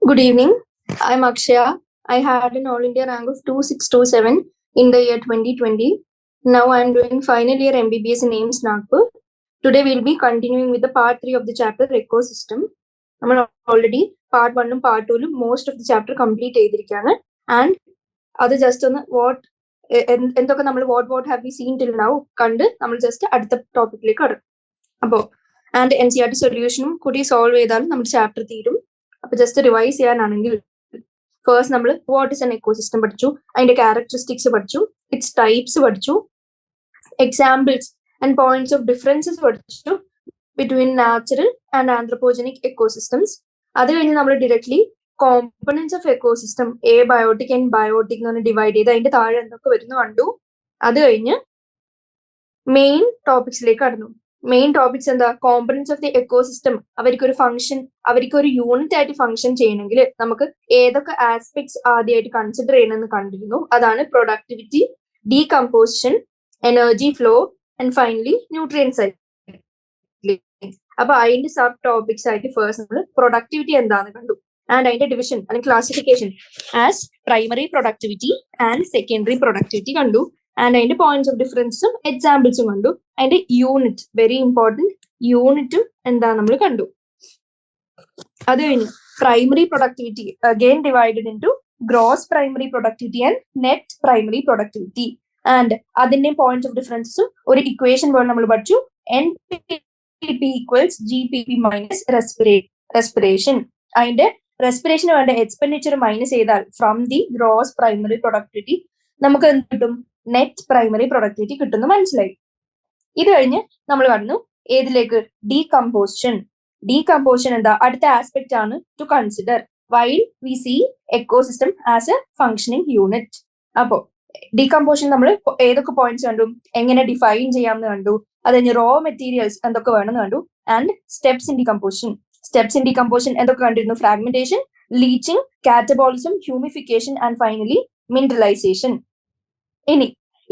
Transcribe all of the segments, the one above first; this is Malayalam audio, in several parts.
Good evening. I'm Akshaya. I had an All India rank of 2627 in the year 2020. Now I'm doing final year MBBS in AIMS Nagpur. Today we'll be continuing with the part 3 of the chapter Ecosystem. I'm already part 1 and part 2 most of the chapter complete and other just on what what have we seen till now just at the topic and NCERT solution could you solve chapter theorem. Just revise first what is an ecosystem and the characteristics its types examples and points of differences between natural and anthropogenic ecosystems. That is directly components of ecosystem abiotic and biotic divide main topics main topics and the components of the ecosystem avarikku function avarikku unit aayittu function cheyanengil namakku edokka aspects aadiyayittu consider cheyanennu kandinnu adana productivity, decomposition, energy flow and finally nutrient cycle. appo ayinde sub topics aayittu first productivity endanu kandu and ayinde division and classification as primary productivity and secondary productivity kandu and the points of difference examples kandu and unit very important unit and nammal kandu adu primary productivity again divided into gross primary productivity and net primary productivity and adinte points of difference or equation പോലെ നമ്മൾ പഠിച്ചു NPP equals GPP minus respiration and respiration വേണ്ട expenditure minus ചെയ്താൽ from the gross primary productivity നമുക്ക് എന്ത് കിട്ടും നെറ്റ് പ്രൈമറി പ്രൊഡക്ടിവിറ്റി കിട്ടുന്നു മനസ്സിലായി. ഇത് കഴിഞ്ഞ് നമ്മൾ പറഞ്ഞു ഏതിലേക്ക് ഡീകമ്പോസിഷൻ എന്താ അടുത്ത ആസ്പെക്ട് ആണ് to consider while we see ecosystem as a functioning unit. അപ്പോ ഡീകമ്പോസിഷൻ നമ്മൾ ഏതൊക്കെ പോയിന്റ്സ് കണ്ടു, എങ്ങനെ ഡിഫൈൻ ചെയ്യാമെന്ന് കണ്ടു, അത് കഴിഞ്ഞ് റോ മെറ്റീരിയൽസ് എന്തൊക്കെ വേണമെന്ന് കണ്ടു ആൻഡ് സ്റ്റെപ്സ് ഇൻ ഡീകമ്പോസിഷൻ എന്തൊക്കെ കണ്ടിരുന്നു, fragmentation, leaching, catabolism, humification and finally mineralisation. ഇനി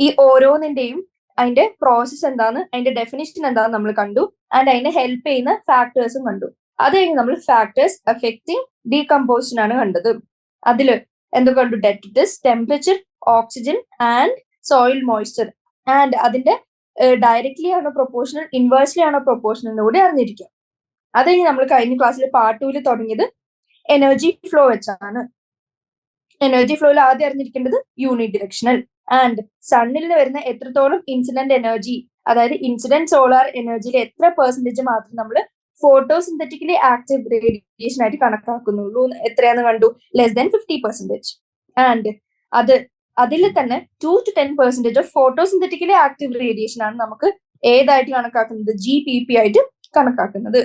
ഈ ഓരോന്നിന്റെയും അതിന്റെ പ്രോസസ് എന്താണ്, അതിന്റെ ഡെഫിനിഷൻ എന്താന്ന് നമ്മൾ കണ്ടു ആൻഡ് അതിനെ ഹെൽപ്പ് ചെയ്യുന്ന ഫാക്ടേഴ്സും കണ്ടു. അത് കഴിഞ്ഞ് നമ്മൾ ഫാക്ടേഴ്സ് അഫക്റ്റിംഗ് ഡീകമ്പോസിഷൻ ആണ് കണ്ടത്. അതില് എന്തൊക്കെ കണ്ടു, ഡെറ്റിസ്, temperature, oxygen and soil moisture and അതിന്റെ ഡയറക്ട്ലി ആണോ പ്രൊപ്പോർഷണൽ ഇൻവേഴ്സ്ലി ആണോ പ്രൊപ്പോർഷണൽ എന്ന് കൂടി അറിഞ്ഞിരിക്കാം. അത് കഴിഞ്ഞ് നമ്മൾ കഴിഞ്ഞ ക്ലാസ്സിൽ പാർട്ട് 2 തുടങ്ങിയത് എനർജി ഫ്ലോ വെച്ചാണ്. എനർജി ഫ്ലോയിൽ ആദ്യം അറിഞ്ഞിരിക്കേണ്ടത് യൂണി ഡിറക്ഷണൽ ആൻഡ് സണ്ണിൽ നിന്ന് വരുന്ന എത്രത്തോളം ഇൻസിഡന്റ് എനർജി, അതായത് ഇൻസിഡന്റ് സോളാർ എനർജിയിൽ എത്ര പെർസെന്റേജ് മാത്രം നമ്മൾ ഫോട്ടോസിന്തറ്റിക്കലി ആക്റ്റീവ് റേഡിയേഷൻ ആയിട്ട് കണക്കാക്കുന്നുള്ളൂ, എത്രയാന്ന് കണ്ടു, ലെസ് ദാൻ 50%. ആൻഡ് അതിൽ തന്നെ 2 to 10% ഓഫ് ഫോട്ടോസിന്തറ്റിക്കലി ആക്റ്റീവ് റേഡിയേഷൻ ആണ് നമുക്ക് ഏതായിട്ട് കണക്കാക്കുന്നത്, GPP ആയിട്ട് കണക്കാക്കുന്നത്.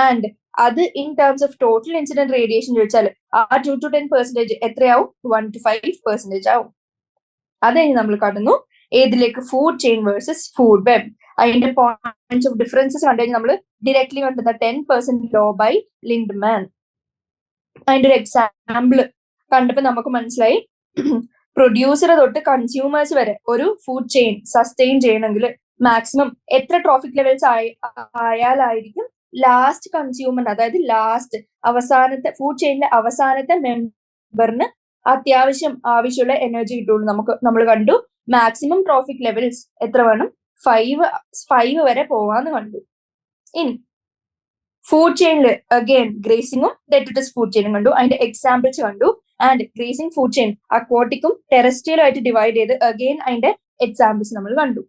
ആൻഡ് അത് in terms of total incident radiation ചോദിച്ചാൽ ആ 2 to 10% എത്രയാവും, 1 to 5% ആവും. അത് കഴിഞ്ഞ് നമ്മൾ കടന്നു ഏതിലേക്ക്, food chain versus food web. അതിന്റെ പോയിന്റ്സ് ഓഫ് ഡിഫറൻസസ് കണ്ടു കഴിഞ്ഞാൽ നമ്മൾ ഡയറക്ട്ലി കണ്ടത് 10% ലോ ബൈ ലിൻഡ്മാൻ. അതിന്റെ ഒരു എക്സാമ്പിൾ കണ്ടപ്പോൾ നമുക്ക് മനസ്സിലായി പ്രൊഡ്യൂസർ തൊട്ട് കൺസ്യൂമേഴ്സ് വരെ ഒരു ഫുഡ് ചെയിൻ സസ്റ്റെയിൻ ചെയ്യണമെങ്കിൽ മാക്സിമം എത്ര ട്രോഫിക് ലെവൽസ് ആയാലായിരിക്കും ലാസ്റ്റ് കൺസ്യൂമർ, അതായത് ലാസ്റ്റ് അവസാനത്തെ ഫുഡ് ചെയിനിലെ അവസാനത്തെ മെമ്പറിന് ആവശ്യമുള്ള എനർജി കിട്ടുള്ളൂ. നമ്മൾ കണ്ടു മാക്സിമം ട്രോഫിക് ലെവൽസ് എത്ര വേണം, 5 വരെ പോവാന്ന് കണ്ടു. ഇനി ഫുഡ് ചെയിനിൽ അഗെയിൻ ഗ്രേസിംഗും ഡെറ്റിറ്റസ് ഫുഡ് ചെയിനും കണ്ടു, അതിന്റെ എക്സാമ്പിൾസ് കണ്ടു. ആൻഡ് ഗ്രേസിംഗ് ഫുഡ് ചെയിൻ അക്വാട്ടിക്കും ടെറസ്ട്രിയലും ആയിട്ട് ഡിവൈഡ് ചെയ്ത് അഗെയിൻ അതിന്റെ എക്സാമ്പിൾസ് നമ്മൾ കണ്ടു.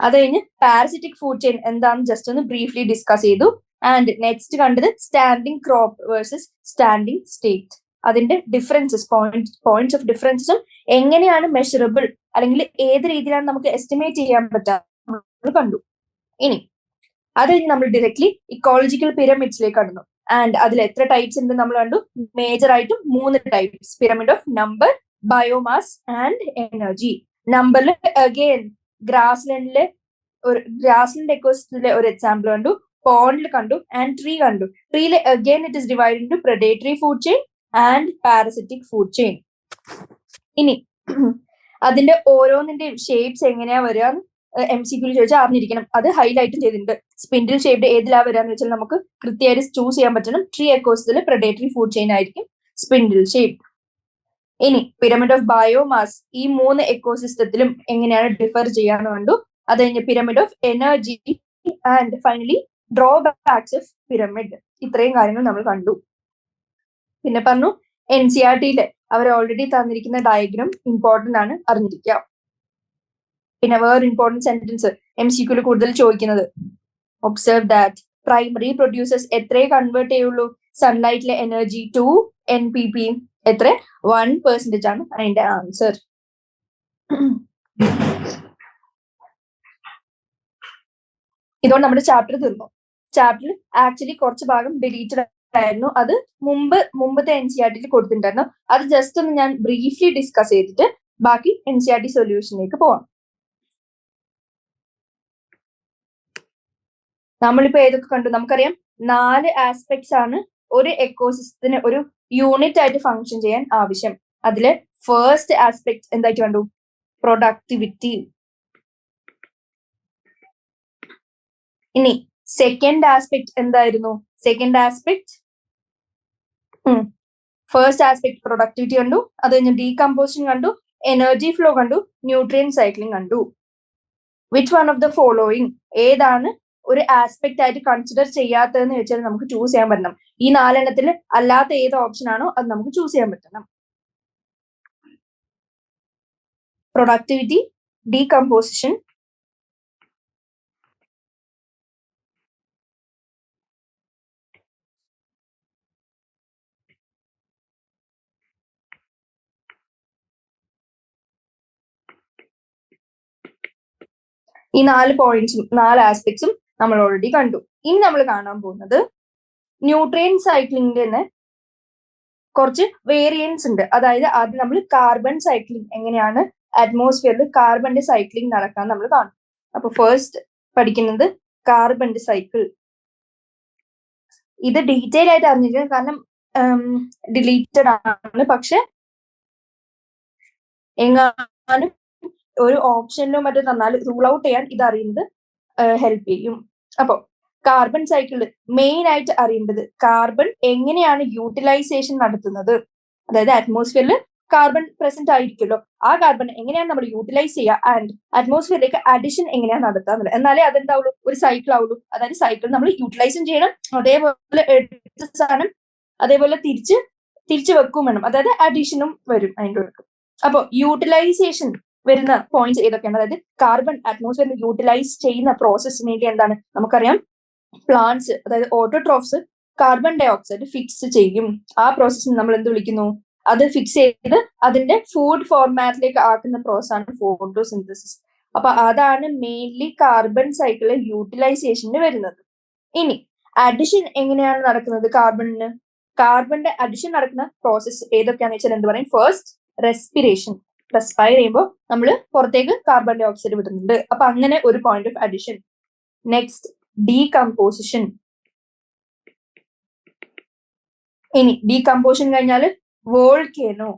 അത് കഴിഞ്ഞ് പാരസിറ്റിക് ഫുഡ് ചെയിൻ എന്താണെന്ന് ജസ്റ്റ് ഒന്ന് ബ്രീഫ്ലി ഡിസ്കസ് ചെയ്തു. ആൻഡ് നെക്സ്റ്റ് കണ്ടത് standing crop versus standing state. അതിന്റെ ഡിഫറൻസസ് പോയിന്റ്സ് ഓഫ് ഡിഫറൻസസും എങ്ങനെയാണ് മെഷറബിൾ അല്ലെങ്കിൽ ഏത് രീതിയിലാണ് നമുക്ക് എസ്റ്റിമേറ്റ് ചെയ്യാൻ പറ്റുക കണ്ടു. ഇനി അത് കഴിഞ്ഞ് നമ്മൾ ഡയറക്ട്ലി ഇക്കോളജിക്കൽ പിരമിഡ്സിലേക്ക് കടന്നു. ആൻഡ് അതിൽ എത്ര ടൈപ്സ് ഉണ്ട് നമ്മൾ കണ്ടു, മേജർ ആയിട്ടും 3 types, pyramid of number, biomass and energy. നമ്പറിൽ അഗെയിൻ ഗ്രാസ്ലാൻഡ് എക്കോസിസ്റ്റത്തിലെ ഒരു എക്സാമ്പിൾ കണ്ടു, പോണ്ടിൽ കണ്ടു ആൻഡ് ട്രീ കണ്ടു. ട്രീയിൽ again it is divide into predatory food chain and parasitic food chain. ഇനി അതിന്റെ ഓരോന്നിന്റെയും ഷേപ്സ് എങ്ങനെയാ വരിക MCQ ചോദിച്ചാൽ അറിഞ്ഞിരിക്കണം. അത് ഹൈലൈറ്റും ചെയ്തിട്ടുണ്ട്. സ്പിൻഡിൽ ഷേപ്ഡ് ഏതിലാ വരാന്ന് വെച്ചാൽ നമുക്ക് കൃത്യമായിട്ട് ചൂസ് ചെയ്യാൻ പറ്റണം. ട്രീ എക്കോസിസ്റ്റത്തിൽ പ്രെഡേറ്ററി ഫുഡ് ചെയിൻ ആയിരിക്കും സ്പിൻഡിൽ ഷേപ്പ്. ഇനി പിരമിഡ് ഓഫ് ബയോമാസ് ഈ 3 എക്കോസിസ്റ്റത്തിലും എങ്ങനെയാണ് ഡിഫർ ചെയ്യാന്ന് കണ്ടു. അത് കഴിഞ്ഞ് pyramid of energy and finally drawbacks of pyramid. ഇത്രയും കാര്യങ്ങൾ നമ്മൾ കണ്ടു. പിന്നെ പറഞ്ഞു NCERT-യില് അവർ ഓൾറെഡി തന്നിരിക്കുന്ന ഡയഗ്രാം ഇമ്പോർട്ടന്റ് ആണ്, അറിഞ്ഞിരിക്കുക. പിന്നെ വേറെ ഇമ്പോർട്ടന്റ് സെന്റൻസ് MCQ കൂടുതൽ ചോദിക്കുന്നത്, ഒബ്സർവ് ദാറ്റ് പ്രൈമറി പ്രൊഡ്യൂസേഴ്സ് എത്രയേ കൺവേർട്ട് ചെയ്യുള്ളൂ സൺലൈറ്റിലെ എനർജി ടു NPP. എത്ര? 1% ആണ് അതിന്റെ ആൻസർ. ഇതുകൊണ്ട് നമ്മുടെ ചാപ്റ്റർ തീർന്നു. ചാപ്റ്ററിൽ ആക്ച്വലി കുറച്ച് ഭാഗം ഡിലീറ്റഡ് ആയിരുന്നു. അത് മുമ്പത്തെ NCERT-ൽ കൊടുത്തിട്ടുണ്ടായിരുന്നു. അത് ജസ്റ്റ് ഒന്ന് ഞാൻ ബ്രീഫ്ലി ഡിസ്കസ് ചെയ്തിട്ട് ബാക്കി NCERT സൊല്യൂഷനിലേക്ക് പോവാം. നമ്മളിപ്പോ ഏതൊക്കെ കണ്ടു? നമുക്കറിയാം 4 ആസ്പെക്ട്സ് ആണ് ഒരു എക്കോസിസ്റ്റത്തിന് ഒരു യൂണിറ്റ് ആയിട്ട് ഫങ്ഷൻ ചെയ്യാൻ ആവശ്യം. അതില് ഫസ്റ്റ് ആസ്പെക്ട് എന്തായിട്ട് കണ്ടു? പ്രൊഡക്ടിവിറ്റി. ഇനി സെക്കൻഡ് ആസ്പെക്ട് എന്തായിരുന്നു? Second aspect first aspect productivity കണ്ടു. അത് കഴിഞ്ഞ് ഡീകമ്പോസിഷൻ കണ്ടു, എനർജി ഫ്ലോ കണ്ടു, ന്യൂട്രിയൻ സൈക്ലിംഗ് കണ്ടു. Which one of the following ഏതാണ് ഒരു ആസ്പെക്ട് ആയിട്ട് കൺസിഡർ ചെയ്യാത്തതെന്ന് വെച്ചാൽ നമുക്ക് ചൂസ് ചെയ്യാൻ പറ്റണം. ഈ 4 എണ്ണത്തിൽ അല്ലാത്ത ഏത് ഓപ്ഷൻ ആണോ അത് നമുക്ക് ചൂസ് ചെയ്യാൻ പറ്റണം. പ്രൊഡക്ടിവിറ്റി, ഡീകമ്പോസിഷൻ, ഈ 4 പോയിന്റ്സും 4 ആസ്പെക്ട്സും നമ്മൾ ഓൾറെഡി കണ്ടു. ഇനി നമ്മൾ കാണാൻ പോകുന്നത് ന്യൂട്രിയൻ സൈക്ലിംഗിന്റെ തന്നെ കുറച്ച് വേരിയൻസ് ഉണ്ട്. അതായത് ആദ്യം നമ്മൾ കാർബൺ സൈക്ലിംഗ്, എങ്ങനെയാണ് അറ്റ്മോസ്ഫിയറിൽ കാർബണിന്റെ സൈക്ലിംഗ് നടക്കാൻ നമ്മൾ കാണും. അപ്പൊ ഫസ്റ്റ് പഠിക്കുന്നത് കാർബണിന്റെ സൈക്കിൾ. ഇത് ഡീറ്റെയിൽ ആയിട്ട് അറിഞ്ഞിരിക്കണം, കാരണം ഡിലീറ്റഡ് ആണ്. പക്ഷെ എങ്ങാനും ഒരു ഓപ്ഷനിലോ മറ്റോ തന്നാൽ റൂൾ ഔട്ട് ചെയ്യാൻ ഇത് അറിയുന്നത് ഹെൽപ്പ് ചെയ്യും. അപ്പൊ കാർബൺ സൈക്കിളിൽ മെയിൻ ആയിട്ട് അറിയേണ്ടത് കാർബൺ എങ്ങനെയാണ് യൂട്ടിലൈസേഷൻ നടത്തുന്നത്. അതായത് അറ്റ്മോസ്ഫിയറിൽ കാർബൺ പ്രസന്റ് ആയിരിക്കുമല്ലോ, ആ കാർബൺ എങ്ങനെയാണ് നമ്മൾ യൂട്ടിലൈസ് ചെയ്യുക ആൻഡ് അറ്റ്മോസ്ഫിയറിലേക്ക് അഡിഷൻ എങ്ങനെയാണ് നടത്തുക എന്നുള്ളത്. എന്നാലേ അതെന്താവുള്ളൂ, ഒരു സൈക്കിൾ ആവുള്ളൂ. അതായത് സൈക്കിൾ നമ്മൾ യൂട്ടിലൈസും ചെയ്യണം, അതേപോലെ എടുത്ത സാധനം അതേപോലെ തിരിച്ചു വെക്കും വേണം. അതായത് അഡീഷനും വരും അതിൻ്റെ ഉള്ളിൽ. അപ്പൊ യൂട്ടിലൈസേഷൻ വരുന്ന പോയിന്റ്സ് ഏതൊക്കെയാണ്? അതായത് കാർബൺ അറ്റ്മോസ്ഫിയറിൽ യൂട്ടിലൈസ് ചെയ്യുന്ന പ്രോസസ്സിന് വേണ്ടി എന്താണ് നമുക്കറിയാം, പ്ലാന്റ്സ് അതായത് autotrophs carbon dioxide fix ചെയ്യും. ആ പ്രോസസ്സിന് നമ്മൾ എന്ത് വിളിക്കുന്നു? അത് ഫിക്സ് ചെയ്ത് അതിന്റെ ഫുഡ് ഫോർമാറ്റിലേക്ക് ആക്കുന്ന പ്രോസസ്സാണ് ഫോട്ടോസിന്തസിസ്. അപ്പൊ അതാണ് മെയിൻലി കാർബൺ സൈക്കിളിൽ യൂട്ടിലൈസേഷന് വരുന്നത്. ഇനി അഡിഷൻ എങ്ങനെയാണ് നടക്കുന്നത്? കാർബണിന്റെ അഡിഷൻ നടക്കുന്ന പ്രോസസ്സ് ഏതൊക്കെയാണെന്ന് വെച്ചാൽ എന്ത് പറയും? First respiration. റെസ്പയർ ചെയ്യുമ്പോൾ നമ്മൾ പുറത്തേക്ക് കാർബൺ ഡൈ ഓക്സൈഡ് വിടുന്നുണ്ട്. അപ്പൊ അങ്ങനെ ഒരു point of addition. Next decomposition. ഇനി ഡീകമ്പോസിഷൻ കഴിഞ്ഞാൽ volcano.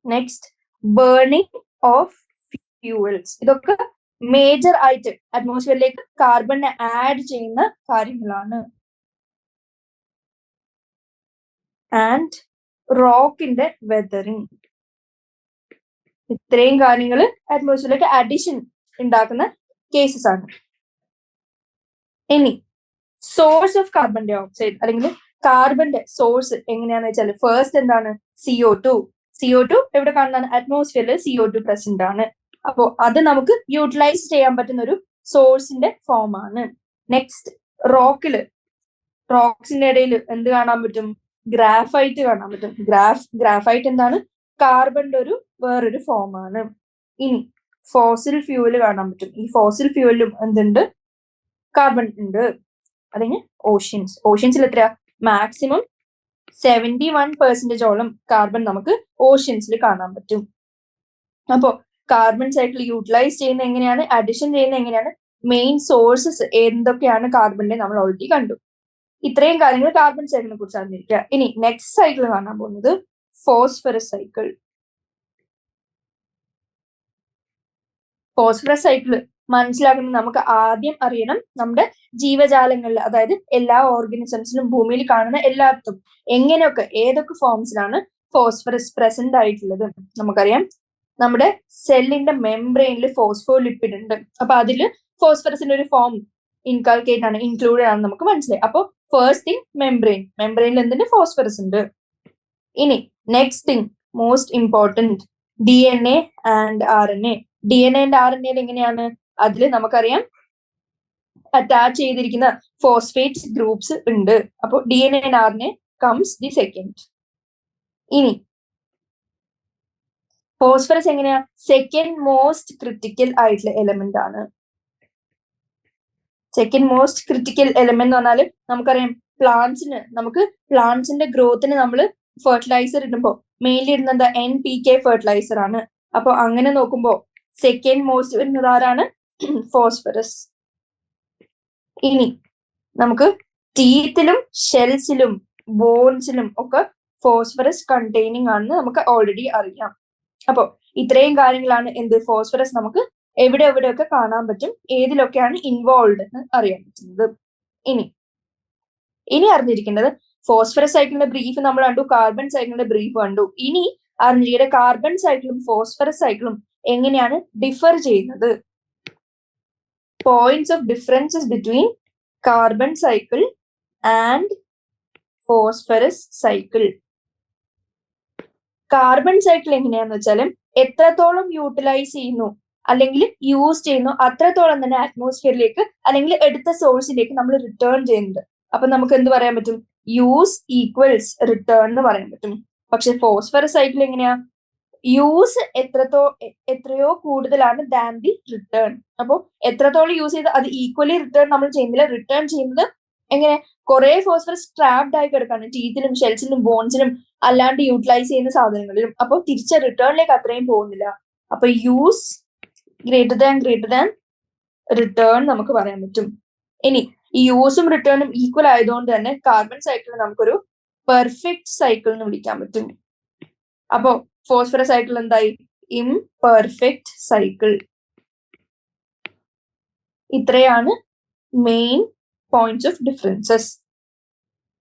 Next burning of fuels. ഇതൊക്കെ മേജർ ആയിട്ട് അറ്റ്മോസ്ഫിയറിലേക്ക് കാർബണിനെ ആഡ് ചെയ്യുന്ന കാര്യങ്ങളാണ്. ആൻഡ് റോക്കിന്റെ വെതറിങ്. ഇത്രയും കാര്യങ്ങൾ അറ്റ്മോസ്ഫിയറിലേക്ക് അഡിഷൻ ഉണ്ടാക്കുന്ന കേസസ് ആണ്. ഇനി source of carbon dioxide അല്ലെങ്കിൽ കാർബണിന്റെ സോഴ്സ് എങ്ങനെയാന്ന് വെച്ചാൽ ഫസ്റ്റ് എന്താണ്? CO2. CO2 എവിടെ കാണുന്നതാണ്? അറ്റ്മോസ്ഫിയറിൽ CO2 പ്രസന്റ് ആണ്. അപ്പോ അത് നമുക്ക് യൂട്ടിലൈസ് ചെയ്യാൻ പറ്റുന്ന ഒരു സോഴ്സിന്റെ ഫോം ആണ്. നെക്സ്റ്റ് റോക്സിന്റെ ഇടയിൽ എന്ത് കാണാൻ പറ്റും? ഗ്രാഫൈറ്റ് കാണാൻ പറ്റും. ഗ്രാഫൈറ്റ് എന്താണ്? കാർബണിന്റെ വേറൊരു ഫോം ആണ്. ഇനി ഫോസിൽ ഫ്യൂവൽ കാണാൻ പറ്റും. ഈ ഫോസിൽ ഫ്യൂവലും എന്തുണ്ട്? കാർബൺ ഉണ്ട്. അതിന് ഓഷ്യൻസിൽ എത്രയാ? മാക്സിമം 71% കാർബൺ നമുക്ക് ഓഷ്യൻസിൽ കാണാൻ പറ്റും. അപ്പോ കാർബൺ സൈക്കിൾ യൂട്ടിലൈസ് ചെയ്യുന്ന എങ്ങനെയാണ്, അഡിഷൻ ചെയ്യുന്ന എങ്ങനെയാണ്, മെയിൻ സോഴ്സസ് എന്തൊക്കെയാണ് കാർബണിന്റെ നമ്മൾ ഓൾറെഡി കണ്ടു. ഇത്രയും കാര്യങ്ങൾ കാർബൺ സൈക്കിളിനെ കുറിച്ച് അറിഞ്ഞിരിക്കുക. ഇനി നെക്സ്റ്റ് സൈക്കിൾ കാണാൻ പോകുന്നത് ഫോസ്ഫറസ് സൈക്കിൾ. ഫോസ്ഫറസ് സൈക്കിൾ മനസ്സിലാക്കുന്നത് നമുക്ക് ആദ്യം അറിയണം നമ്മുടെ ജീവജാലങ്ങളിൽ, അതായത് എല്ലാ ഓർഗാനിസംസിലും ഭൂമിയിൽ കാണുന്ന എല്ലായിടത്തും എങ്ങനെയൊക്കെ ഏതൊക്കെ ഫോംസിലാണ് ഫോസ്ഫറസ് പ്രസന്റ് ആയിട്ടുള്ളത്. നമുക്കറിയാം നമ്മുടെ സെല്ലിന്റെ മെംബ്രെയിനിൽ ഫോസ്ഫോലിപ്പിഡ് ഉണ്ട്. അപ്പൊ അതില് ഫോസ്ഫറസിന്റെ ഒരു ഫോം ഇൻകൾക്കേറ്റ് ആണ്, ഇൻക്ലൂഡഡ് ആണ് നമുക്ക് മനസ്സിലായി. അപ്പൊ ഫസ്റ്റ് തിങ് മെംബ്രെയിനിൽ എന്തുണ്ട്? ഫോസ്ഫറസ് ഉണ്ട്. ഇനി next thing most important DNA and RNA. DNA and RNA എങ്ങനെയാണ്? അതിൽ നമുക്കറിയാം അറ്റാച്ച് ചെയ്തിരിക്കുന്ന ഫോസ്ഫേറ്റ് ഗ്രൂപ്പ്സ് ഉണ്ട്. അപ്പോൾ DNA and RNA comes the second. ഇനി ഫോസ്ഫറസ് എങ്ങനെയാ? സെക്കൻഡ് മോസ്റ്റ് ക്രിട്ടിക്കൽ ആയിട്ടുള്ള എലമെന്റ് ആണ്. സെക്കൻഡ് മോസ്റ്റ് ക്രിട്ടിക്കൽ എലമെന്റ് എന്ന് പറഞ്ഞാൽ നമുക്കറിയാം പ്ലാന്റ്സിന്റെ ഗ്രോത്തിന് നമ്മൾ ഫെർട്ടിലൈസർ ഇടുമ്പോൾ മെയിൻലി ഇടുന്നത് എന്താ? NPK ഫെർട്ടിലൈസർ ആണ്. അപ്പൊ അങ്ങനെ നോക്കുമ്പോൾ സെക്കൻഡ് മോസ്റ്റ് വരുന്നത് ആരാണ്? ഫോസ്ഫറസ്. ഇനി നമുക്ക് ടീത്തിലും ഷെൽസിലും ബോൺസിലും ഒക്കെ ഫോസ്ഫറസ് കണ്ടെയ്നിങ് ആണെന്ന് നമുക്ക് ഓൾറെഡി അറിയാം. അപ്പൊ ഇത്രയും കാര്യങ്ങളാണ് എന്ത്? ഫോസ്ഫറസ് നമുക്ക് എവിടെ എവിടെയൊക്കെ കാണാൻ പറ്റും, ഏതിലൊക്കെയാണ് ഇൻവോൾവ് എന്ന് അറിയാൻ പറ്റുന്നത്. ഇനി അറിഞ്ഞിരിക്കേണ്ടത് ഫോസ്ഫറസ് സൈക്കിളിന്റെ ബ്രീഫ് നമ്മൾ കണ്ടു, കാർബൺ സൈക്കിളിന്റെ ബ്രീഫ് കണ്ടു. ഇനി അറിഞ്ഞിരിക്കേണ്ട കാർബൺ സൈക്കിളും ഫോസ്ഫറസ് സൈക്കിളും എങ്ങനെയാണ് ഡിഫർ ചെയ്യുന്നത്. Points of differences between carbon cycle and phosphorus cycle. Carbon cycle എങ്ങനെയാന്ന് വെച്ചാൽ എത്രത്തോളം യൂട്ടിലൈസ് ചെയ്യുന്നു അല്ലെങ്കിൽ യൂസ് ചെയ്യുന്നു അത്രത്തോളം തന്നെ അറ്റ്മോസ്ഫിയറിലേക്ക് അല്ലെങ്കിൽ എടുത്ത സോഴ്സിലേക്ക് നമ്മൾ റിട്ടേൺ ചെയ്യുന്നുണ്ട്. അപ്പൊ നമുക്ക് എന്ത് പറയാൻ പറ്റും? യൂസ് ഈക്വൽസ് റിട്ടേൺ എന്ന് പറയാൻ പറ്റും. പക്ഷെ ഫോസ്ഫറസ് സൈക്കിൾ എങ്ങനെയാ? യൂസ് എത്രയോ കൂടുതലാണ് ദാൻ ദി റിട്ടേൺ. അപ്പോൾ എത്രത്തോളം യൂസ് ചെയ്ത് അത് ഈക്വലി റിട്ടേൺ നമ്മൾ ചെയ്യുന്നില്ല. റിട്ടേൺ ചെയ്യുന്നത് എങ്ങനെ? കുറെ ഫോസ്ഫറസ് ട്രാപ്ഡ് ആയി കിടക്കാണ് ടീത്തിലും ഷെൽസിലും ബോൺസിലും അല്ലാണ്ട് യൂട്ടിലൈസ് ചെയ്യുന്ന സാധനങ്ങളിലും. അപ്പോൾ തിരിച്ച റിട്ടേണിലേക്ക് അത്രയും പോകുന്നില്ല. അപ്പൊ യൂസ് ഗ്രേറ്റർ ദാൻ റിട്ടേൺ നമുക്ക് പറയാൻ പറ്റും. ഇനി ഈ യൂസും റിട്ടേണും ഈക്വൽ ആയതുകൊണ്ട് തന്നെ കാർബൺ സൈക്കിൾ നമുക്കൊരു പെർഫെക്റ്റ് സൈക്കിൾ എന്ന് വിളിക്കാൻ പറ്റും. അപ്പോ ഫോസ്ഫറസ് സൈക്കിൾ എന്തായി? Imperfect cycle. ഇത്രയാണ് മെയിൻ പോയിന്റ്സ് ഓഫ് ഡിഫറൻസസ്.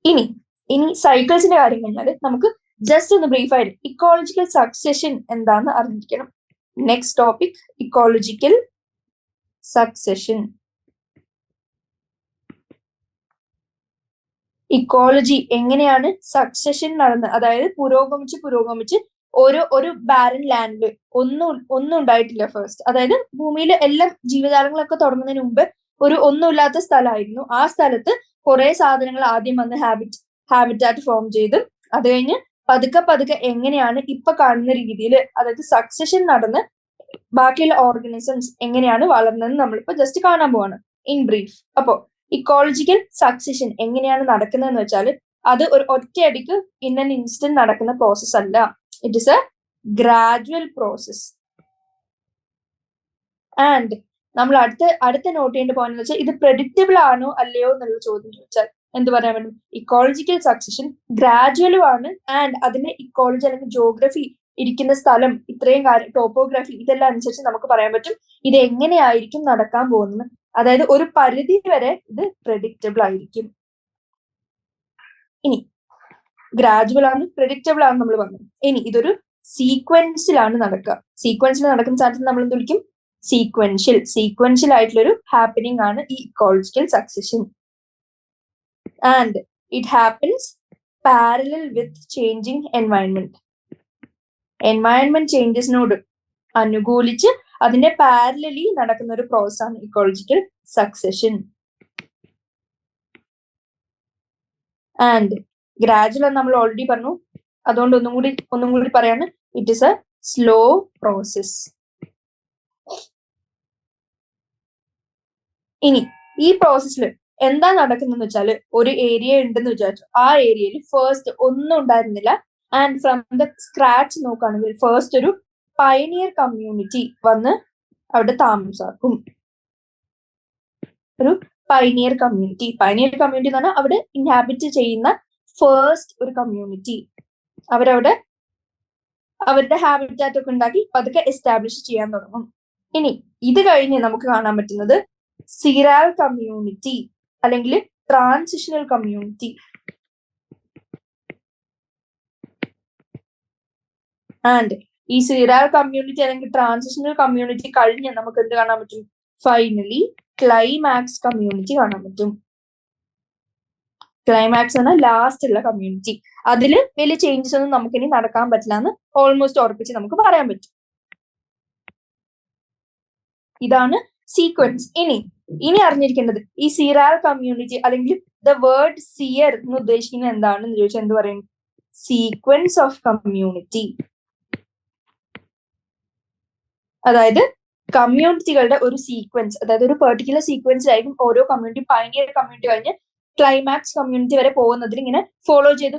ഇനി സൈക്കിൾസിന്റെ കാര്യം കഴിഞ്ഞാൽ നമുക്ക് ജസ്റ്റ് ഒന്ന് ബ്രീഫ് ആയിട്ട് ഇക്കോളജിക്കൽ സക്സഷൻ എന്താന്ന് അറിഞ്ഞിരിക്കണം. Next topic ecological succession. Ecology എങ്ങനെയാണ് സക്സഷൻ നടന്നത്? അതായത് പുരോഗമിച്ച് ഒരു ബാരൻ ലാൻഡില് ഒന്നും ഉണ്ടായിട്ടില്ല ഫസ്റ്റ്. അതായത് ഭൂമിയിലെ എല്ലാ ജീവജാലങ്ങളൊക്കെ തുടങ്ങുന്നതിന് മുമ്പ് ഒന്നുമില്ലാത്ത സ്ഥലമായിരുന്നു. ആ സ്ഥലത്ത് കുറെ സാധനങ്ങൾ ആദ്യം വന്ന് ഹാബിറ്റാറ്റ് ഫോം ചെയ്ത് അത് കഴിഞ്ഞ് പതുക്കെ എങ്ങനെയാണ് ഇപ്പൊ കാണുന്ന രീതിയിൽ, അതായത് സക്സഷൻ നടന്ന് ബാക്കിയുള്ള ഓർഗാനിസംസ് എങ്ങനെയാണ് വളർന്നതെന്ന് നമ്മളിപ്പോ ജസ്റ്റ് കാണാൻ പോവാണ് ഇൻ ബ്രീഫ്. അപ്പോ ഇക്കോളജിക്കൽ സക്സഷൻ എങ്ങനെയാണ് നടക്കുന്നതെന്ന് വെച്ചാൽ അത് ഒരു ഒറ്റയടിക്ക് ഇൻ ആൻ ഇൻസ്റ്റന്റ് നടക്കുന്ന പ്രോസസ് അല്ല. It is A gradual process. And നമ്മൾ അടുത്ത നോട്ട് ചെയ്യേണ്ട പോയിന്റ് എന്ന് വെച്ചാൽ ഇത് പ്രെഡിക്റ്റബിൾ ആണോ അല്ലയോ എന്നുള്ള ചോദ്യം ചോദിച്ചാൽ എന്ത് പറയാൻ പറ്റും? ഇക്കോളജിക്കൽ സക്സഷൻ ഗ്രാജുവലും ആണ്. ആൻഡ് അതിന്റെ ഇക്കോളജി അല്ലെങ്കിൽ ജോഗ്രഫി, ഇരിക്കുന്ന സ്ഥലം, ഇത്രയും കാര്യം, ടോപ്പോഗ്രാഫി, ഇതെല്ലാം അനുസരിച്ച് നമുക്ക് പറയാൻ പറ്റും ഇത് എങ്ങനെയായിരിക്കും നടക്കാൻ പോകുന്നത്. അതായത് ഒരു പരിധി വരെ ഇത് പ്രെഡിക്റ്റബിൾ ആയിരിക്കും. ഇനി ഗ്രാജുവൽ ആണ്, പ്രെഡിക്റ്റബിൾ ആണ് നമ്മൾ പറഞ്ഞു. ഇനി ഇതൊരു സീക്വൻസിലാണ് നടക്കുക. സീക്വൻസിൽ നടക്കുന്ന സാധനത്തിൽ നമ്മൾ എന്ത് വിളിക്കും? സീക്വൻഷ്യൽ ആയിട്ടുള്ളൊരു ഹാപ്പനിങ് ആണ് ഈ ecological succession. And it happens parallel with changing environment ചേഞ്ചസിനോട് അനുകൂലിച്ച് അതിന്റെ പാരലലി നടക്കുന്ന ഒരു പ്രോസസ് ആണ് ഇക്കോളജിക്കൽ സക്സഷൻ. ആൻഡ് ഗ്രാജുവൽ നമ്മൾ ഓൾറെഡി പറഞ്ഞു, അതുകൊണ്ട് ഒന്നും കൂടി പറയാണ്, it is a slow process. ഇനി ഈ പ്രോസസ്സിൽ എന്താ നടക്കുന്നതെന്ന് വെച്ചാൽ ഒരു ഏരിയ ഉണ്ടെന്ന് വിചാരിച്ചു. ആ ഏരിയയിൽ ഫസ്റ്റ് ഒന്നും ഉണ്ടായിരുന്നില്ല. ആൻഡ് ഫ്രം ദ സ്ക്രാച്ച് നോക്കുകയാണെങ്കിൽ ഫസ്റ്റ് ഒരു പയനിയർ കമ്മ്യൂണിറ്റി വന്ന് അവിടെ താമസാക്കും. ഒരു പയനിയർ കമ്മ്യൂണിറ്റി എന്ന് പറഞ്ഞാൽ അവിടെ ഇൻഹാബിറ്റ് ചെയ്യുന്ന ഫസ്റ്റ് ഒരു കമ്മ്യൂണിറ്റി. അവരവിടെ അവരുടെ ഹാബിറ്റാറ്റ് ഒക്കെ ഉണ്ടാക്കി പതുക്കെ എസ്റ്റാബ്ലിഷ് ചെയ്യാൻ തുടങ്ങും. ഇനി ഇത് കഴിഞ്ഞ് നമുക്ക് കാണാൻ പറ്റുന്നത് സിറാൽ കമ്മ്യൂണിറ്റി അല്ലെങ്കിൽ ട്രാൻസിഷണൽ കമ്മ്യൂണിറ്റി. ആൻഡ് ഈ സിറാൽ കമ്മ്യൂണിറ്റി അല്ലെങ്കിൽ ട്രാൻസിഷണൽ കമ്മ്യൂണിറ്റി കഴിഞ്ഞ് നമുക്ക് എന്ത് കാണാൻ പറ്റും? ഫൈനലി ക്ലൈമാക്സ് കമ്മ്യൂണിറ്റി കാണാൻ പറ്റും. ക്ലൈമാക്സ് എന്ന ലാസ്റ്റ് ഉള്ള കമ്മ്യൂണിറ്റി. അതിൽ വലിയ ചേഞ്ചസ് ഒന്നും നമുക്കിനി നടക്കാൻ പറ്റില്ല എന്ന് ഓൾമോസ്റ്റ് ഉറപ്പിച്ച് നമുക്ക് പറയാൻ പറ്റും. ഇതാണ് സീക്വൻസ്. ഇനി അറിഞ്ഞിരിക്കേണ്ടത് ഈ സിറാൽ കമ്മ്യൂണിറ്റി അല്ലെങ്കിൽ ദ വേർഡ് സിയർ എന്ന് ഉദ്ദേശിക്കുന്നത് എന്താണെന്ന് ചോദിച്ചാൽ എന്ത് പറയും? Sequence of community. അതായത് കമ്മ്യൂണിറ്റികളുടെ ഒരു സീക്വൻസ്, അതായത് ഒരു പെർട്ടിക്കുലർ സീക്വൻസിലായിരിക്കും ഓരോ കമ്മ്യൂണിറ്റി, പൈനിയർ കമ്മ്യൂണിറ്റി കഴിഞ്ഞ് ക്ലൈമാക്സ് കമ്മ്യൂണിറ്റി വരെ പോകുന്നതിൽ ഇങ്ങനെ ഫോളോ ചെയ്ത്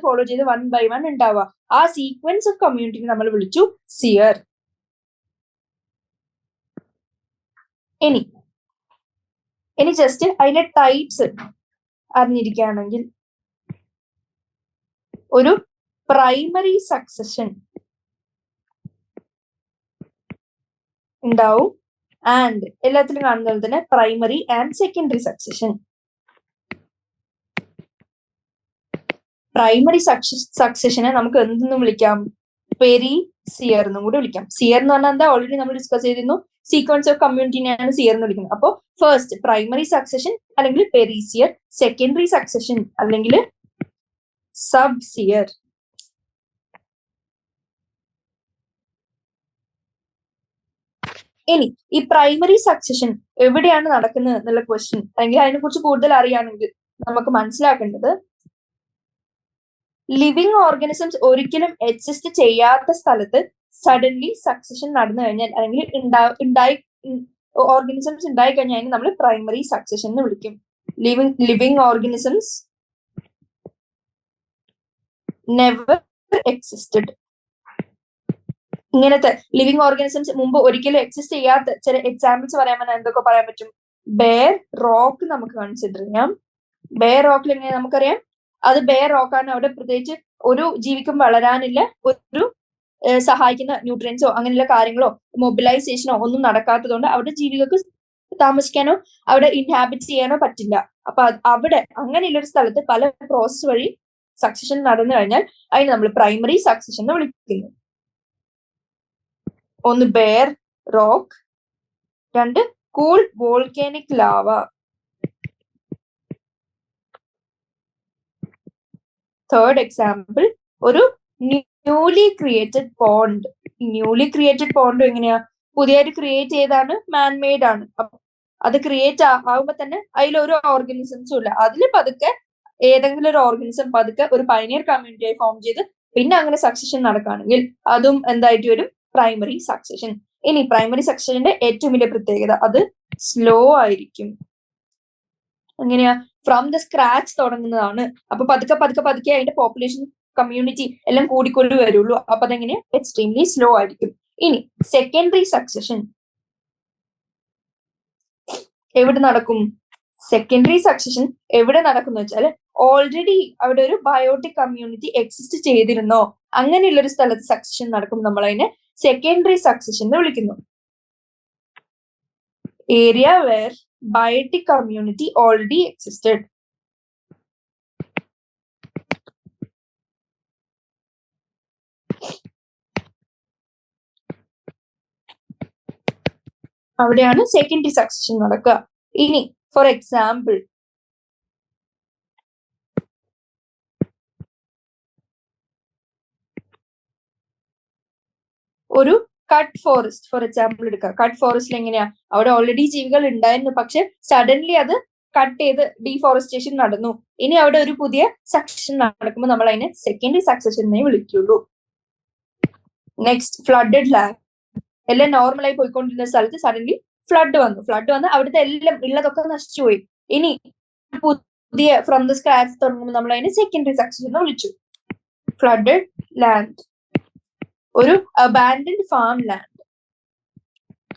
1 by 1 ഉണ്ടാവുക. ആ സീക്വൻസ് ഓഫ് കമ്മ്യൂണിറ്റി നമ്മൾ വിളിച്ചു സിയർ. ഇനി ജസ്റ്റ് അതിന്റെ ടൈപ്സ് അറിഞ്ഞിരിക്കുകയാണെങ്കിൽ, ഒരു പ്രൈമറി സക്സഷൻ ഉണ്ടാവും. ആൻഡ് എല്ലാത്തിലും കാണുന്ന പോലെ തന്നെ primary and secondary succession. Primary സക്സഷനെ നമുക്ക് എന്തെന്നും വിളിക്കാം? പെരി സിയർ എന്നും കൂടി വിളിക്കാം. സിയർ എന്ന് പറഞ്ഞാൽ എന്താ? ഓൾറെഡി നമ്മൾ ഡിസ്കസ് ചെയ്തിരുന്നു. സീക്വൻസ് ഓഫ് കമ്മ്യൂണിറ്റിനെയാണ് സിയർ എന്ന് വിളിക്കുന്നത്. അപ്പോൾ ഫസ്റ്റ് പ്രൈമറി സക്സഷൻ അല്ലെങ്കിൽ പെരി സിയർ, സെക്കൻഡറി സക്സഷൻ അല്ലെങ്കിൽ സബ് സിയർ. ഇനി ഈ പ്രൈമറി സക്സഷൻ എവിടെയാണ് നടക്കുന്നത് എന്നുള്ള ക്വസ്റ്റ്യൻ അല്ലെങ്കിൽ അതിനെ കുറിച്ച് കൂടുതൽ അറിയാമെങ്കിൽ നമുക്ക് മനസ്സിലാക്കേണ്ടത്, ലിവിങ് ഓർഗാനിസംസ് ഒരിക്കലും എക്സിസ്റ്റ് ചെയ്യാത്ത സ്ഥലത്ത് സഡൻലി സക്സഷൻ നടന്നു കഴിഞ്ഞാൽ അല്ലെങ്കിൽ ഓർഗാനിസംസ് ഉണ്ടായി കഴിഞ്ഞാൽ നമ്മൾ പ്രൈമറി സക്സഷൻ എന്ന് വിളിക്കും. Living organisms never existed. ഇങ്ങനത്തെ ലിവിങ് ഓർഗാനിസംസ് മുമ്പ് ഒരിക്കലും എക്സിസ്റ്റ് ചെയ്യാത്ത ചില എക്സാമ്പിൾസ് പറയാൻ പറ്റാൻ എന്തൊക്കെ പറയാൻ പറ്റും? ബെയർ റോക്ക് നമുക്ക് കൺസിഡർ ചെയ്യാം. ബെയർ റോക്കിൽ എങ്ങനെ നമുക്കറിയാം? അത് ബെയർ റോക്കാണ്. അവിടെ പ്രത്യേകിച്ച് ഒരു ജീവിക്കും വളരാനില്ല, ഒരു സഹായിക്കുന്ന ന്യൂട്രിയൻസോ അങ്ങനെയുള്ള കാര്യങ്ങളോ മൊബിലൈസേഷനോ ഒന്നും നടക്കാത്തതുകൊണ്ട് അവിടെ ജീവികൾക്ക് താമസിക്കാനോ അവിടെ ഇൻഹാബിറ്റ് ചെയ്യാനോ പറ്റില്ല. അപ്പൊ അവിടെ അങ്ങനെയുള്ളൊരു സ്ഥലത്ത് പല പ്രോസസ് വഴി സക്സഷൻ നടന്നു കഴിഞ്ഞാൽ അതിന് നമ്മൾ പ്രൈമറി സക്സഷൻ എന്ന് വിളിക്കുന്നു. ഒന്ന് ബെയർ റോക്ക്, രണ്ട് cool volcanic lava, third example ഒരു newly created pond. Newly created pond എങ്ങനെയാ? പുതിയതായിട്ട് ക്രിയേറ്റ് ചെയ്താണ്, മാൻമെയ്ഡ് ആണ്. അത് ക്രിയേറ്റ് ആകുമ്പോ തന്നെ അതിലൊരു ഓർഗാനിസംസും ഇല്ല. അതിൽ പതുക്കെ ഏതെങ്കിലും ഒരു ഓർഗാനിസം പതുക്കെ ഒരു പൈനിയർ കമ്മ്യൂണിറ്റിയായി ഫോം ചെയ്ത് പിന്നെ അങ്ങനെ സക്സഷൻ നടക്കുകയാണെങ്കിൽ അതും എന്തായിട്ട് വരും? Primary succession. ഇനി പ്രൈമറി സക്സഷന്റെ ഏറ്റവും വലിയ പ്രത്യേകത അത് സ്ലോ ആയിരിക്കും. എങ്ങനെയാ? ഫ്രം ദ സ്ക്രാച്ച് തുടങ്ങുന്നതാണ്. അപ്പൊ പതുക്കെ അതിന്റെ പോപ്പുലേഷൻ കമ്മ്യൂണിറ്റി എല്ലാം കൂടിക്കൊണ്ട് വരുള്ളൂ. അപ്പൊ അതെങ്ങനെ? എക്സ്ട്രീംലി സ്ലോ ആയിരിക്കും. ഇനി സെക്കൻഡറി സക്സഷൻ എവിടെ നടക്കും? സെക്കൻഡറി സക്സഷൻ എവിടെ നടക്കുന്നു വെച്ചാൽ ഓൾറെഡി അവിടെ ഒരു ബയോട്ടിക് കമ്മ്യൂണിറ്റി എക്സിസ്റ്റ് ചെയ്തിരുന്നോ അങ്ങനെയുള്ള ഒരു സ്ഥലത്ത് സക്സഷൻ നടക്കും. നമ്മൾ അതിനെ സെക്കൻഡറി സക്സഷൻ എന്ന് വിളിക്കുന്നു. Area where biotic community already existed. അവിടെയാണ് സെക്കൻഡറി സക്സഷൻ നടക്കുക. ഇനി ഫോർ എക്സാമ്പിൾ ഒരു കട്ട് ഫോറസ്റ്റ് ഫോർ എക്സാമ്പിൾ എടുക്കുക. കട്ട് ഫോറസ്റ്റിൽ എങ്ങനെയാ? അവിടെ ഓൾറെഡി ജീവികൾ ഉണ്ടായിരുന്നു, പക്ഷെ സഡൻലി അത് കട്ട് ചെയ്ത് ഡീഫോറസ്റ്റേഷൻ നടന്നു. ഇനി അവിടെ ഒരു പുതിയ സക്സഷൻ നടക്കുമ്പോൾ നമ്മൾ അതിനെ സെക്കൻഡറി സക്സഷൻ എന്നേ വിളിക്കുള്ളൂ. Next flooded land. എല്ലാം നോർമലായി പോയിക്കൊണ്ടിരുന്ന സ്ഥലത്ത് സഡൻലി ഫ്ലഡ് വന്ന് അവിടുത്തെ എല്ലാം ഉള്ളതൊക്കെ നശിച്ചുപോയി. ഇനി പുതിയ ഫ്രം ദ സ്ക്രാച്ച് തുടങ്ങുമ്പോൾ നമ്മൾ അതിനെ സെക്കൻഡറി സക്സഷൻ എന്ന് വിളിച്ചു. ഫ്ലഡഡ് ലാൻഡ് ഒരു അബാൻഡൻഡ് ഫാം ലാൻഡ്,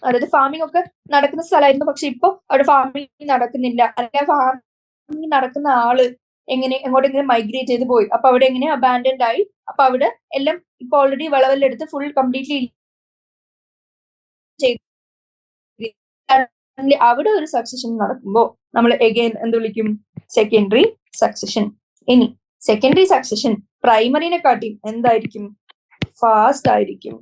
അതായത് ഫാമിംഗ് ഒക്കെ നടക്കുന്ന സ്ഥലമായിരുന്നു, പക്ഷെ ഇപ്പൊ അവിടെ ഫാമിംഗ് നടക്കുന്നില്ല. അല്ലെങ്കിൽ ഫാമിംഗ് നടക്കുന്ന ആള് എങ്ങോട്ടെങ്കിലും മൈഗ്രേറ്റ് ചെയ്ത് പോയി. അപ്പൊ അവിടെ എങ്ങനെ അബാൻഡൻഡ് ആയി. അപ്പൊ അവിടെ എല്ലാം ഇപ്പൊ ഓൾറെഡി വിളവെല്ലാം എടുത്ത് ഫുൾ കംപ്ലീറ്റ്ലി ചെയ്തു. അവിടെ ഒരു സക്സഷൻ നടക്കുമ്പോൾ നമ്മൾ എഗെയിൻ എന്ത് വിളിക്കും? Secondary succession. ഇനി സെക്കൻഡറി സക്സഷൻ പ്രൈമറിനെ കാട്ടി എന്തായിരിക്കും? ഫാസ്റ്റ് ആയിരിക്കും.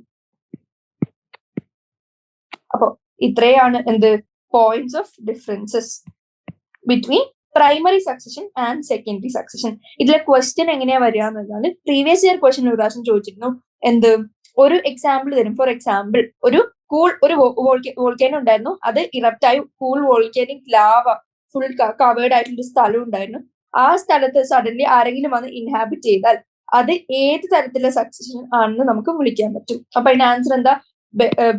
അപ്പൊ ഇത്രയാണ് എന്ത് points of differences between primary succession and secondary succession. ഇതിലെ ക്വസ്റ്റ്യൻ എങ്ങനെയാ വരിക എന്നുള്ളതാണ് പ്രീവിയസ് ഇയർ ക്വസ്റ്റ്യൻ ഒരു പ്രാവശ്യം ചോദിച്ചിരുന്നു. എന്ത് ഒരു എക്സാമ്പിൾ തരും. ഫോർ എക്സാമ്പിൾ ഒരു വോൾക്കാനോ ഉണ്ടായിരുന്നു, അത് ഇറപ്റ്റ് ആയി cool volcanic lava full covered ആയിട്ടുള്ള ഒരു സ്ഥലം ഉണ്ടായിരുന്നു. ആ സ്ഥലത്ത് സഡൻലി ആരെങ്കിലും വന്ന് ഇൻഹാബിറ്റ് ചെയ്താൽ അത് ഏത് തരത്തിലുള്ള സക്സഷൻ ആണെന്ന് നമുക്ക് വിളിക്കാൻ പറ്റും. അപ്പൊ അതിന്റെ ആൻസർ എന്താ?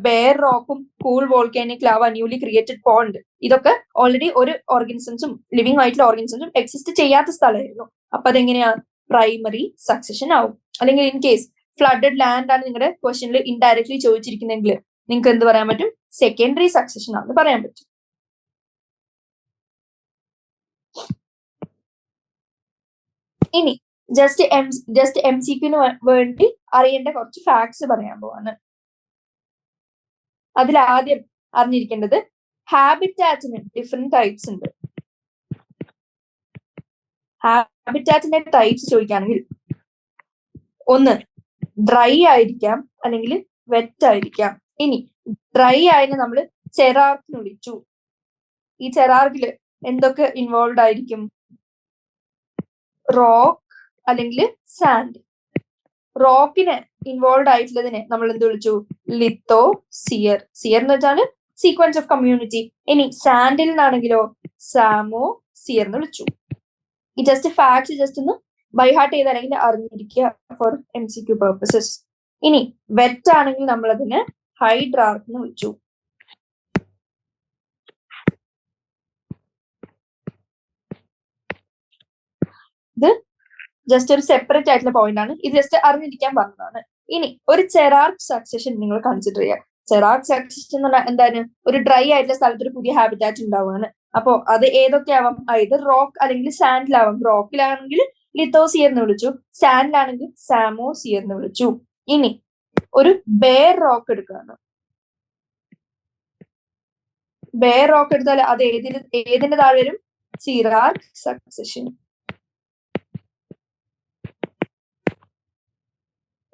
ബെയർ റോക്കും cool volcanic lava newly created pond, ഇതൊക്കെ ഓൾറെഡി ഒരു ഓർഗാനിസംസും ലിവിംഗ് ആയിട്ടുള്ള ഓർഗാനിസംസും എക്സിസ്റ്റ് ചെയ്യാത്ത സ്ഥലമായിരുന്നു. അപ്പൊ അതെങ്ങനെയാ? പ്രൈമറി സക്സഷൻ ആവും. അല്ലെങ്കിൽ ഇൻ കേസ് ഫ്ലഡഡ് ലാൻഡ് ആണ് നിങ്ങളുടെ ക്വസ്റ്റ്യനിൽ ഇൻഡയറക്ട്ലി ചോദിച്ചിരിക്കുന്നെങ്കിൽ നിങ്ങൾക്ക് എന്ത് പറയാൻ പറ്റും? സെക്കൻഡറി സക്സഷൻ ആണെന്ന് പറയാൻ പറ്റും. ഇനി ജസ്റ്റ് MCQന് വേണ്ടി അറിയേണ്ട കുറച്ച് ഫാക്ട്സ് പറയാൻ പോവാണ്. അതിൽ ആദ്യം അറിഞ്ഞിരിക്കേണ്ടത് ഹാബിറ്റാറ്റിന് ഡിഫറെന്റ് ടൈപ്സ് ഉണ്ട്. ഹാബിറ്റാറ്റിന്റെ ടൈപ്സ് ചോദിക്കുകയാണെങ്കിൽ ഒന്ന് ഡ്രൈ ആയിരിക്കാം, അല്ലെങ്കിൽ വെറ്റ് ആയിരിക്കാം. ഇനി ഡ്രൈ ആയതിനെ നമ്മൾ ചെറാർക്ക് വിളിച്ചു. ഈ ചെറാർക്കില് എന്തൊക്കെ ഇൻവോൾവ് ആയിരിക്കും? റോക്ക് അല്ലെങ്കിൽ സാൻഡ്. റോക്കിന് ഇൻവോൾവ് ആയിട്ടുള്ളതിനെ നമ്മൾ എന്ത് വിളിച്ചു? ലിത്തോ സിയർ. സിയർ എന്ന് വെച്ചാൽ സീക്വൻസ് ഓഫ് കമ്മ്യൂണിറ്റി. ഇനി സാൻഡിൽ നിന്നാണെങ്കിലോ സാമോ സിയർ എന്ന് വിളിച്ചു. ഈ ജസ്റ്റ് ഫാക്ട്സ് ജസ്റ്റ് ഒന്ന് ബൈ ഹാർട്ട് ചെയ്ത് അല്ലെങ്കിൽ അറിഞ്ഞിരിക്കുക ഫോർ MCQ പർപ്പസസ്. ഇനി വെറ്റ് ആണെങ്കിൽ നമ്മൾ അതിന് ഹൈഡ്രാർക്ക് എന്ന് വിളിച്ചു. ഇത് ജസ്റ്റ് ഒരു സെപ്പറേറ്റ് ആയിട്ടുള്ള പോയിന്റ് ആണ്. ഇത് ജസ്റ്റ് അറിഞ്ഞിരിക്കാൻ പറഞ്ഞതാണ്. ഇനി ഒരു ചെറാർക്ക് സക്സഷൻ നിങ്ങൾ കൺസിഡർ ചെയ്യുക. ചെറാർക്ക് സക്സഷൻ എന്ന് പറഞ്ഞാൽ എന്താണ്? ഒരു ഡ്രൈ ആയിട്ടുള്ള സ്ഥലത്ത് ഒരു പുതിയ ഹാബിറ്റാറ്റ് ഉണ്ടാവുകയാണ്. അപ്പോ അത് ഏതൊക്കെ ആവാം? ഇത് റോക്ക് അല്ലെങ്കിൽ സാൻഡിലാവാം. റോക്കിലാണെങ്കിൽ ലിത്തോസിയർ എന്ന് വിളിച്ചു, സാൻഡിലാണെങ്കിൽ സാമോസിയർ എന്ന് വിളിച്ചു. ഇനി ഒരു ബെയർ റോക്ക് എടുക്കുകയാണ്. ബെയർ റോക്ക് എടുത്താൽ അത് ഏതിന്റെ താഴെ വരും? ചെറാർക്ക് സക്സഷൻ.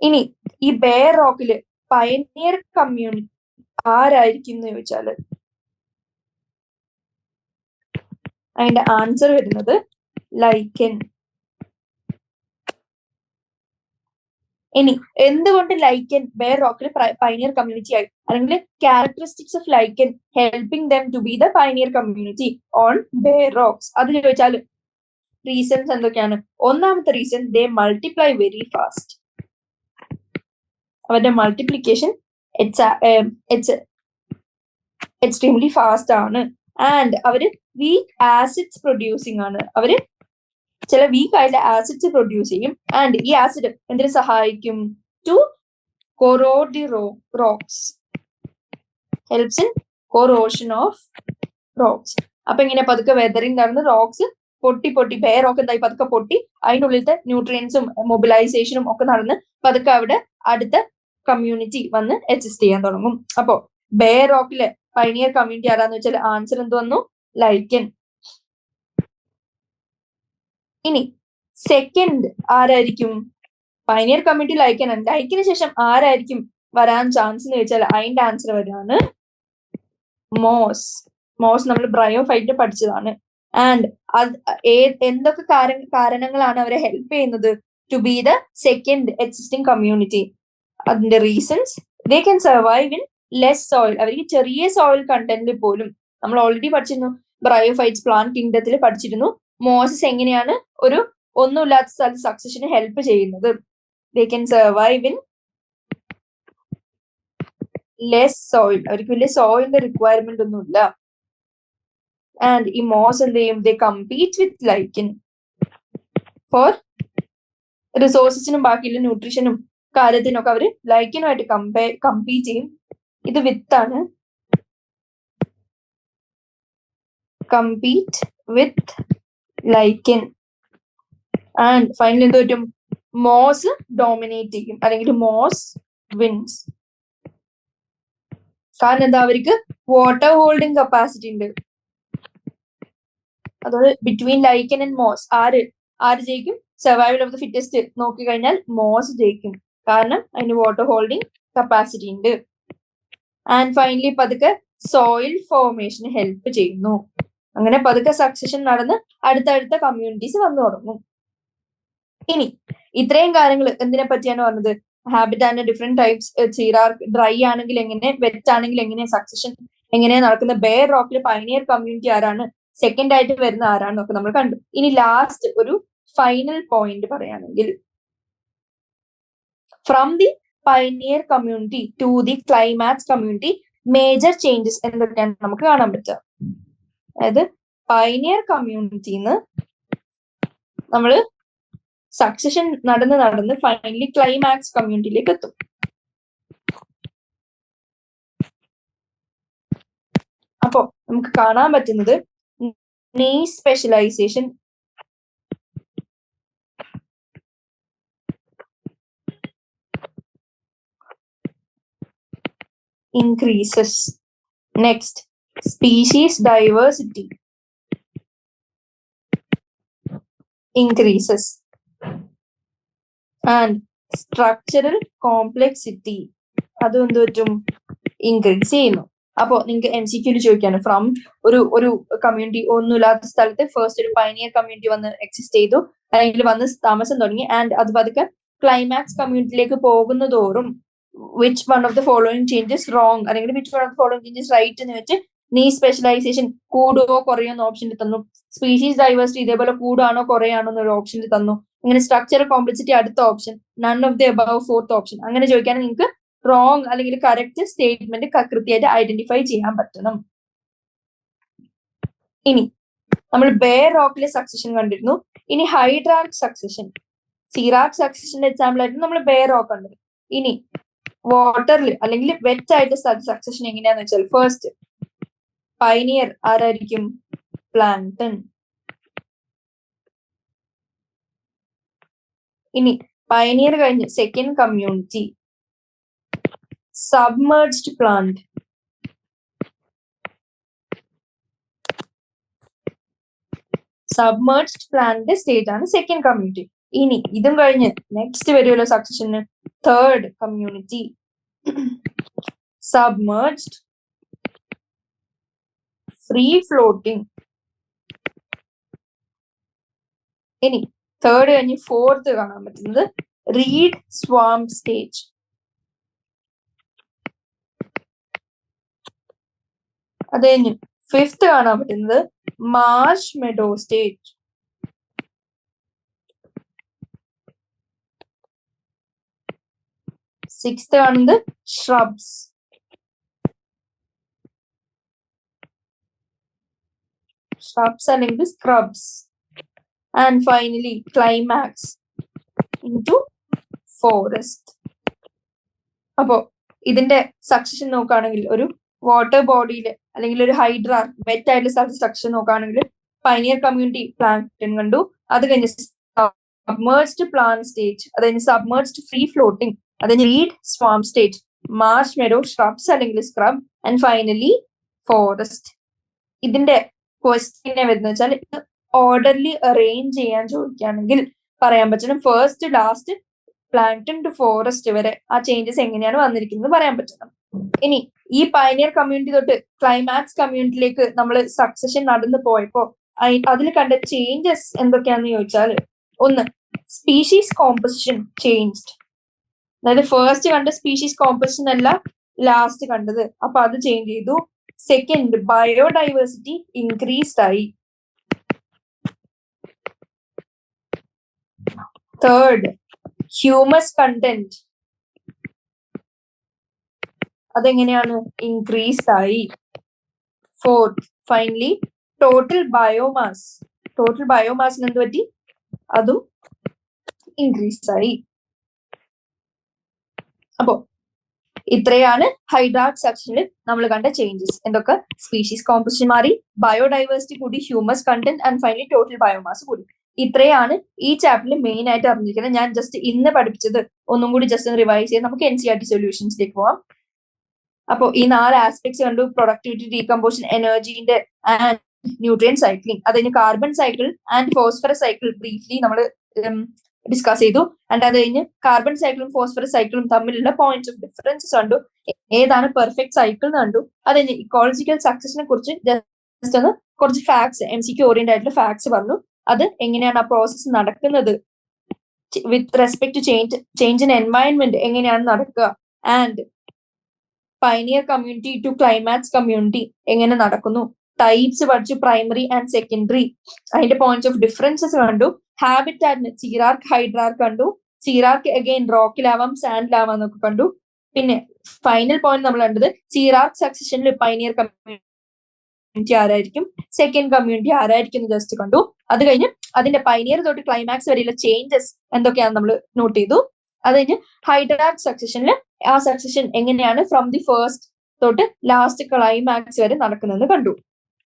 ഇനി ഈ ബെയർ റോക്കില് പയനിയർ കമ്മ്യൂണിറ്റി ആരായിരിക്കും എന്ന് ചോദിച്ചാല് അതിന്റെ ആൻസർ വരുന്നത് ലൈക്കൻ. ഇനി എന്തുകൊണ്ട് ലൈക്കൻ ബെയർ റോക്കിൽ പയനിയർ കമ്മ്യൂണിറ്റി ആയി? അല്ലെങ്കിൽ characteristics of lichen helping them to be the pioneer community on bare rocks. അത് ചോദിച്ചാൽ റീസൺസ് എന്തൊക്കെയാണ്? ഒന്നാമത്തെ reason, they multiply very fast. അവരുടെ മൾട്ടിപ്ലിക്കേഷൻ എക്സ്ട്രീംലി ഫാസ്റ്റ് ആണ്. ആൻഡ് അവര് വീക്ക് ആസിഡ്സ് പ്രൊഡ്യൂസിങ് ആണ്. അവര് ചില വീക്ക് ആയിട്ടുള്ള ആസിഡ്സ് പ്രൊഡ്യൂസ് ചെയ്യും. ആൻഡ് ഈ ആസിഡ് എന്തിനു സഹായിക്കും? To corrode the rocks, helps in corrosion of rocks. അപ്പൊ ഇങ്ങനെ പതുക്കെ വെതറിങ് നടന്ന് റോക്സ് പൊട്ടി ബെയർ റോക്ക് എന്തായി? പതുക്കെ പൊട്ടി അതിൻ്റെ ഉള്ളിലത്തെ ന്യൂട്രിയൻസും മൊബിലൈസേഷനും ഒക്കെ നടന്ന് പതുക്കെ അവിടെ അടുത്ത കമ്മ്യൂണിറ്റി വന്ന് എക്സിസ്റ്റ് ചെയ്യാൻ തുടങ്ങും. അപ്പോ ബെയർ റോക്കിലെ പൈനിയർ കമ്മ്യൂണിറ്റി ആരാന്ന് വെച്ചാൽ ആൻസർ എന്ത് വന്നു? ലൈക്കൻ. ഇനി സെക്കൻഡ് ആരായിരിക്കും? പൈനിയർ കമ്മ്യൂണിറ്റി ലൈക്കൻ ആണ്. ലൈക്കിന് ശേഷം ആരായിരിക്കും വരാൻ ചാൻസ് എന്ന് ചോദിച്ചാൽ അതിന്റെ ആൻസർ വരാണ് മോസ്. മോസ് നമ്മൾ ബ്രയോഫൈറ്റ് പഠിച്ചതാണ്. ആൻഡ് എന്തൊക്കെ കാരണങ്ങളാണ് അവരെ ഹെൽപ്പ് ചെയ്യുന്നത് to be the second existing community? അതിന്റെ reasons, they can survive in less soil. അവർക്ക് ചെറിയ സോയിൽ കണ്ടന്റിൽ പോലും നമ്മൾ ഓൾറെഡി പഠിച്ചിരുന്നു. ബ്രയോഫൈറ്റ്സ് പ്ലാന്റ് കിങ്ഡത്തിൽ പഠിച്ചിരുന്നു മോസസ് എങ്ങനെയാണ് ഒരു ഒന്നുമില്ലാത്ത സ്ഥലത്ത് സക്സഷന് ഹെൽപ്പ് ചെയ്യുന്നത്. ദേ can survive in less soil. അവർക്ക് വലിയ സോയിലിന്റെ റിക്വയർമെന്റ് ഒന്നുമില്ല. ആൻഡ് ഈ മോസ് എന്ത് ചെയ്യും? ദേ കമ്പീറ്റ് വിത്ത് ലൈക്കൻ ഫോർ റിസോഴ്സസിനും ബാക്കിയുള്ള ന്യൂട്രീഷനും കാര്യത്തിനൊക്കെ അവര് ലൈക്കനുമായിട്ട് കമ്പീറ്റ് ചെയ്യും. ഇത് വിത്താണ്. Compete with ലൈക്കൻ. ആൻഡ് ഫൈനലി എന്ത് പറ്റും? മോസ് ഡോമിനേറ്റ് ചെയ്യും, അല്ലെങ്കിൽ മോസ് വിൻസ്. കാരണം എന്താ, അവർക്ക് വാട്ടർ ഹോൾഡിംഗ് കപ്പാസിറ്റി ഉണ്ട്. അതുകൊണ്ട് ബിറ്റ്വീൻ ലൈക്കൻ ആൻഡ് മോസ് ആര് ജയിക്കും? സർവൈവൽ ഓഫ് ദ ഫിറ്റസ്റ്റ് നോക്കിക്കഴിഞ്ഞാൽ മോസ് ജയിക്കും, കാരണം അതിന് വാട്ടർ ഹോൾഡിംഗ് കപ്പാസിറ്റി ഉണ്ട്. ആൻഡ് ഫൈനലി പതുക്കെ സോയിൽ ഫോർമേഷന് ഹെൽപ്പ് ചെയ്യുന്നു. അങ്ങനെ പതുക്കെ സക്സഷൻ നടന്ന് അടുത്തടുത്ത കമ്മ്യൂണിറ്റീസ് വന്നു തുടങ്ങും. ഇനി ഇത്രയും കാര്യങ്ങൾ എന്തിനെ പറ്റിയാണ് പറഞ്ഞത്? ഹാബിറ്റാറ്റിന്റെ ഡിഫറെന്റ് ടൈപ്സ്, ഡ്രൈ ആണെങ്കിൽ എങ്ങനെ, വെറ്റ് ആണെങ്കിൽ എങ്ങനെ, സക്സഷൻ എങ്ങനെയാണ് നടക്കുന്നത്, ബെയർ റോക്കിൽ പൈനിയർ കമ്മ്യൂണിറ്റി ആരാണ്, സെക്കൻഡ് ആയിട്ട് വരുന്ന ആരാണെന്നൊക്കെ നമ്മൾ കണ്ടു. ഇനി ലാസ്റ്റ് ഒരു ഫൈനൽ പോയിന്റ് പറയുകയാണെങ്കിൽ, from the pioneer community to the climax community major changes എന്തൊക്കെയാണ് നമുക്ക് കാണാൻ പറ്റുക. അതായത് പൈനിയർ കമ്മ്യൂണിറ്റിന്ന് നമ്മള് സക്സഷൻ നടന്ന് ഫൈനലി ക്ലൈമാക്സ് കമ്മ്യൂണിറ്റിയിലേക്ക് എത്തും. അപ്പോ നമുക്ക് കാണാൻ പറ്റുന്നത് niche specialization increases. Next, species diversity increases. And structural complexity അത് എന്ത് പറ്റും? ഇൻക്രീസ് ചെയ്യുന്നു. അപ്പോ നിങ്ങൾക്ക് MCQ ചോദിക്കാണ്, ഫ്രം ഒരു കമ്മ്യൂണിറ്റി ഒന്നുമില്ലാത്ത സ്ഥലത്ത് ഫസ്റ്റ് ഒരു പൈനിയർ കമ്മ്യൂണിറ്റി വന്ന് എക്സിസ്റ്റ് ചെയ്തു, അല്ലെങ്കിൽ വന്ന് താമസം തുടങ്ങി, ആൻഡ് അത് പതുക്കെ ക്ലൈമാക്സ് കമ്മ്യൂണിറ്റിയിലേക്ക് പോകുന്നതോറും which one of the following changes wrong, അല്ലെങ്കിൽ which one of the following changes right എന്ന് വെച്ച് നീ സ്പെഷ്യലൈസേഷൻ കൂടുകയോ കുറയോ എന്ന് ഓപ്ഷനിൽ തന്നു. സ്പീഷീസ് ഡൈവേഴ്സിറ്റി ഇതേപോലെ കൂടുകയാണോ കുറയാണോ എന്നൊരു ഓപ്ഷനിൽ തന്നു. അങ്ങനെ സ്ട്രക്ചറൽ കോംപ്ലക്സിറ്റി അടുത്ത option, none of the above fourth option. അങ്ങനെ ചോദിക്കുകയാണെങ്കിൽ നിങ്ങൾക്ക് റോങ് അല്ലെങ്കിൽ കറക്റ്റ് സ്റ്റേറ്റ്മെന്റ് കൃത്യമായിട്ട് ഐഡന്റിഫൈ ചെയ്യാൻ പറ്റണം. ഇനി നമ്മൾ ബെയർ റോക്കിലെ സക്സഷൻ കണ്ടിരുന്നു. ഇനി ഹൈഡ്രാർക് സക്സഷൻ, സീറാക് സക്സഷന്റെ എക്സാമ്പിൾ ആയിട്ട് നമ്മൾ ബെയർ റോക്ക് കണ്ടത്. ഇനി വാട്ടറിൽ അല്ലെങ്കിൽ വെറ്റ് ആയിട്ട് സക്സഷൻ എങ്ങനെയാന്ന് വെച്ചാൽ, ഫസ്റ്റ് പൈനിയർ ആരായിരിക്കും? പ്ലാങ്ടൺ. ഇനി പൈനിയർ കഴിഞ്ഞ് second community submerged plant. Submerged plant state ആണ് സെക്കൻഡ് കമ്മ്യൂണിറ്റി. ഇനി ഇതും കഴിഞ്ഞ് നെക്സ്റ്റ് വരുമല്ലോ സക്സഷന്, third community submerged free floating. ഇനി തേർഡ് കഴിഞ്ഞ് ഫോർത്ത് കാണാൻ പറ്റുന്നത് റീഡ് സ്വാംപ് സ്റ്റേജ്. അത് കഴിഞ്ഞ് ഫിഫ്ത്ത് കാണാൻ പറ്റുന്നത് മാർഷ് മെഡോ സ്റ്റേജ്. സിക്സ്ത് കാണുന്നത് shrubs. അല്ലെങ്കിൽ scrubs. And finally climax into forest. അപ്പോ ഇതിന്റെ സക്സഷൻ നോക്കുകയാണെങ്കിൽ, ഒരു വാട്ടർ ബോഡിയിൽ അല്ലെങ്കിൽ ഒരു ഹൈഡ്രാർ വെറ്റ് ആയിട്ടുള്ള സക്സഷൻ നോക്കുകയാണെങ്കിൽ പൈനിയർ കമ്മ്യൂണിറ്റി പ്ലാന്റൺ കണ്ടു. അത് കഴിഞ്ഞ് സബ്മേർജ്ഡ് പ്ലാന്റ് സ്റ്റേജ്, അത് കഴിഞ്ഞ് സബ്മേർജ്ഡ് ഫ്രീ ഫ്ലോട്ടിംഗ്, അത് കഴിഞ്ഞ് read swamp stage, Marsh meadow, shrubs അല്ലെങ്കിൽ സ്ക്രബ്, ആൻഡ് ഫൈനലി ഫോറസ്റ്റ്. ഇതിന്റെ ക്വസ്റ്റ്യൻ വരുന്നത് വെച്ചാൽ ഓർഡർലി അറേഞ്ച് ചെയ്യാൻ ചോദിക്കുകയാണെങ്കിൽ പറയാൻ പറ്റണം ഫസ്റ്റ് ലാസ്റ്റ് പ്ലാന്റൺ ടു ഫോറസ്റ്റ് വരെ ആ ചേഞ്ചസ് എങ്ങനെയാണ് വന്നിരിക്കുന്നത് പറയാൻ പറ്റണം. ഇനി ഈ പൈനിയർ കമ്മ്യൂണിറ്റി തൊട്ട് ക്ലൈമാക്സ് കമ്മ്യൂണിറ്റിയിലേക്ക് നമ്മൾ സക്സഷൻ നടന്നു പോയപ്പോ അതിൽ കണ്ട ചേഞ്ചസ് എന്തൊക്കെയാന്ന് ചോദിച്ചാൽ, ഒന്ന് സ്പീഷീസ് കോമ്പോസിഷൻ ചേഞ്ച്ഡ്. അതായത് ഫസ്റ്റ് കണ്ട സ്പീഷീസ് കോമ്പോസിഷൻ അല്ല ലാസ്റ്റ് കണ്ടത്, അപ്പൊ അത് ചേഞ്ച് ചെയ്തു. സെക്കൻഡ്, ബയോഡൈവേഴ്സിറ്റി ഇൻക്രീസ്ഡ് ആയി. തേർഡ്, ഹ്യൂമസ് കണ്ടന്റ് അതെങ്ങനെയാണ്? ഇൻക്രീസ്ഡ് ആയി. Fourth, finally total biomass. Total ബയോമാസിന് എന്ത് പറ്റി? അതും ഇൻക്രീസ് ആയി. അപ്പോ ഇത്രയാണ് ഹൈഡ്രാർക് സക്സഷനിൽ നമ്മൾ കണ്ട ചേഞ്ചസ്. എന്തൊക്കെ? സ്പീഷീസ് കോമ്പോസിഷൻ മാറി, ബയോഡൈവേഴ്സിറ്റി കൂടി, humus content, and finally total biomass കൂടി. ഇത്രയാണ് ഈ ചാപ്റ്ററിൽ മെയിൻ ആയിട്ട് അറിഞ്ഞിരിക്കുന്നത്. ഞാൻ ജസ്റ്റ് ഇന്ന് പഠിപ്പിച്ചത് ഒന്നും കൂടി ജസ്റ്റ് റിവൈസ് ചെയ്ത് നമുക്ക് NCERT സൊല്യൂഷൻസിലേക്ക് പോവാം. അപ്പോൾ ഈ 4 ആസ്പെക്ട്സ് കണ്ടു: പ്രൊഡക്ടിവിറ്റി, ഡീകമ്പോസിഷൻ, എനർജിന്റെ ആൻഡ് ന്യൂട്രിയൻ സൈക്ലിംഗ്. അതിന് carbon cycle and phosphorus cycle briefly നമ്മൾ ഡിസ്കസ് ചെയ്തു. ആൻഡ് അത് കഴിഞ്ഞ് കാർബൺ സൈക്കിളും ഫോസ്ഫറസ് സൈക്കിളും തമ്മിലുള്ള പോയിന്റ്സ് ഓഫ് ഡിഫറൻസസ് കണ്ടു. ഏതാണ് പെർഫെക്റ്റ് സൈക്കിൾ എന്ന് കണ്ടു. അത് കഴിഞ്ഞ് ഇക്കോളജിക്കൽ സക്സസിനെ കുറിച്ച് ജസ്റ്റ് ഒന്ന് കുറച്ച് ഫാക്ട്സ്, MCQ ഓറിയന്റ് ആയിട്ടുള്ള ഫാക്ട്സ് പറഞ്ഞു. അത് എങ്ങനെയാണ് ആ പ്രോസസ്സ് നടക്കുന്നത്, with respect to change in environment എങ്ങനെയാണ് നടക്കുക, and pioneer community to climax community എങ്ങനെ നടക്കുന്നു, ടൈപ്സ് പഠിച്ചു, പ്രൈമറി ആൻഡ് സെക്കൻഡറി, അതിന്റെ പോയിന്റ്സ് ഓഫ് ഡിഫറൻസസ് കണ്ടു. ഹാബിറ്റാറ്റിന് സീറാർക്ക്, ഹൈഡ്രാർക്ക് കണ്ടു. സീറാർക്ക് അഗൈൻ റോക്കിലാവാം, സാൻഡിലാവാം എന്നൊക്കെ കണ്ടു. പിന്നെ ഫൈനൽ പോയിന്റ് നമ്മൾ കണ്ടത് സീറാർക്ക് സക്സഷനിൽ പൈനിയർ കമ്മ്യൂണിറ്റി ആരായിരിക്കും, സെക്കൻഡ് കമ്മ്യൂണിറ്റി ആരായിരിക്കും എന്ന് ജസ്റ്റ് കണ്ടു. അത് കഴിഞ്ഞ് അതിന്റെ പൈനിയർ തൊട്ട് ക്ലൈമാക്സ് വരെയുള്ള ചേഞ്ചസ് എന്തൊക്കെയാണെന്ന് നമ്മൾ നോട്ട് ചെയ്തു. അത് കഴിഞ്ഞ് ഹൈഡ്രാർക്ക് സക്സഷനിൽ ആ സക്സഷൻ എങ്ങനെയാണ് ഫ്രം ദി ഫസ്റ്റ് തൊട്ട് ലാസ്റ്റ് ക്ലൈമാക്സ് വരെ നടക്കുന്നതെന്ന് കണ്ടു.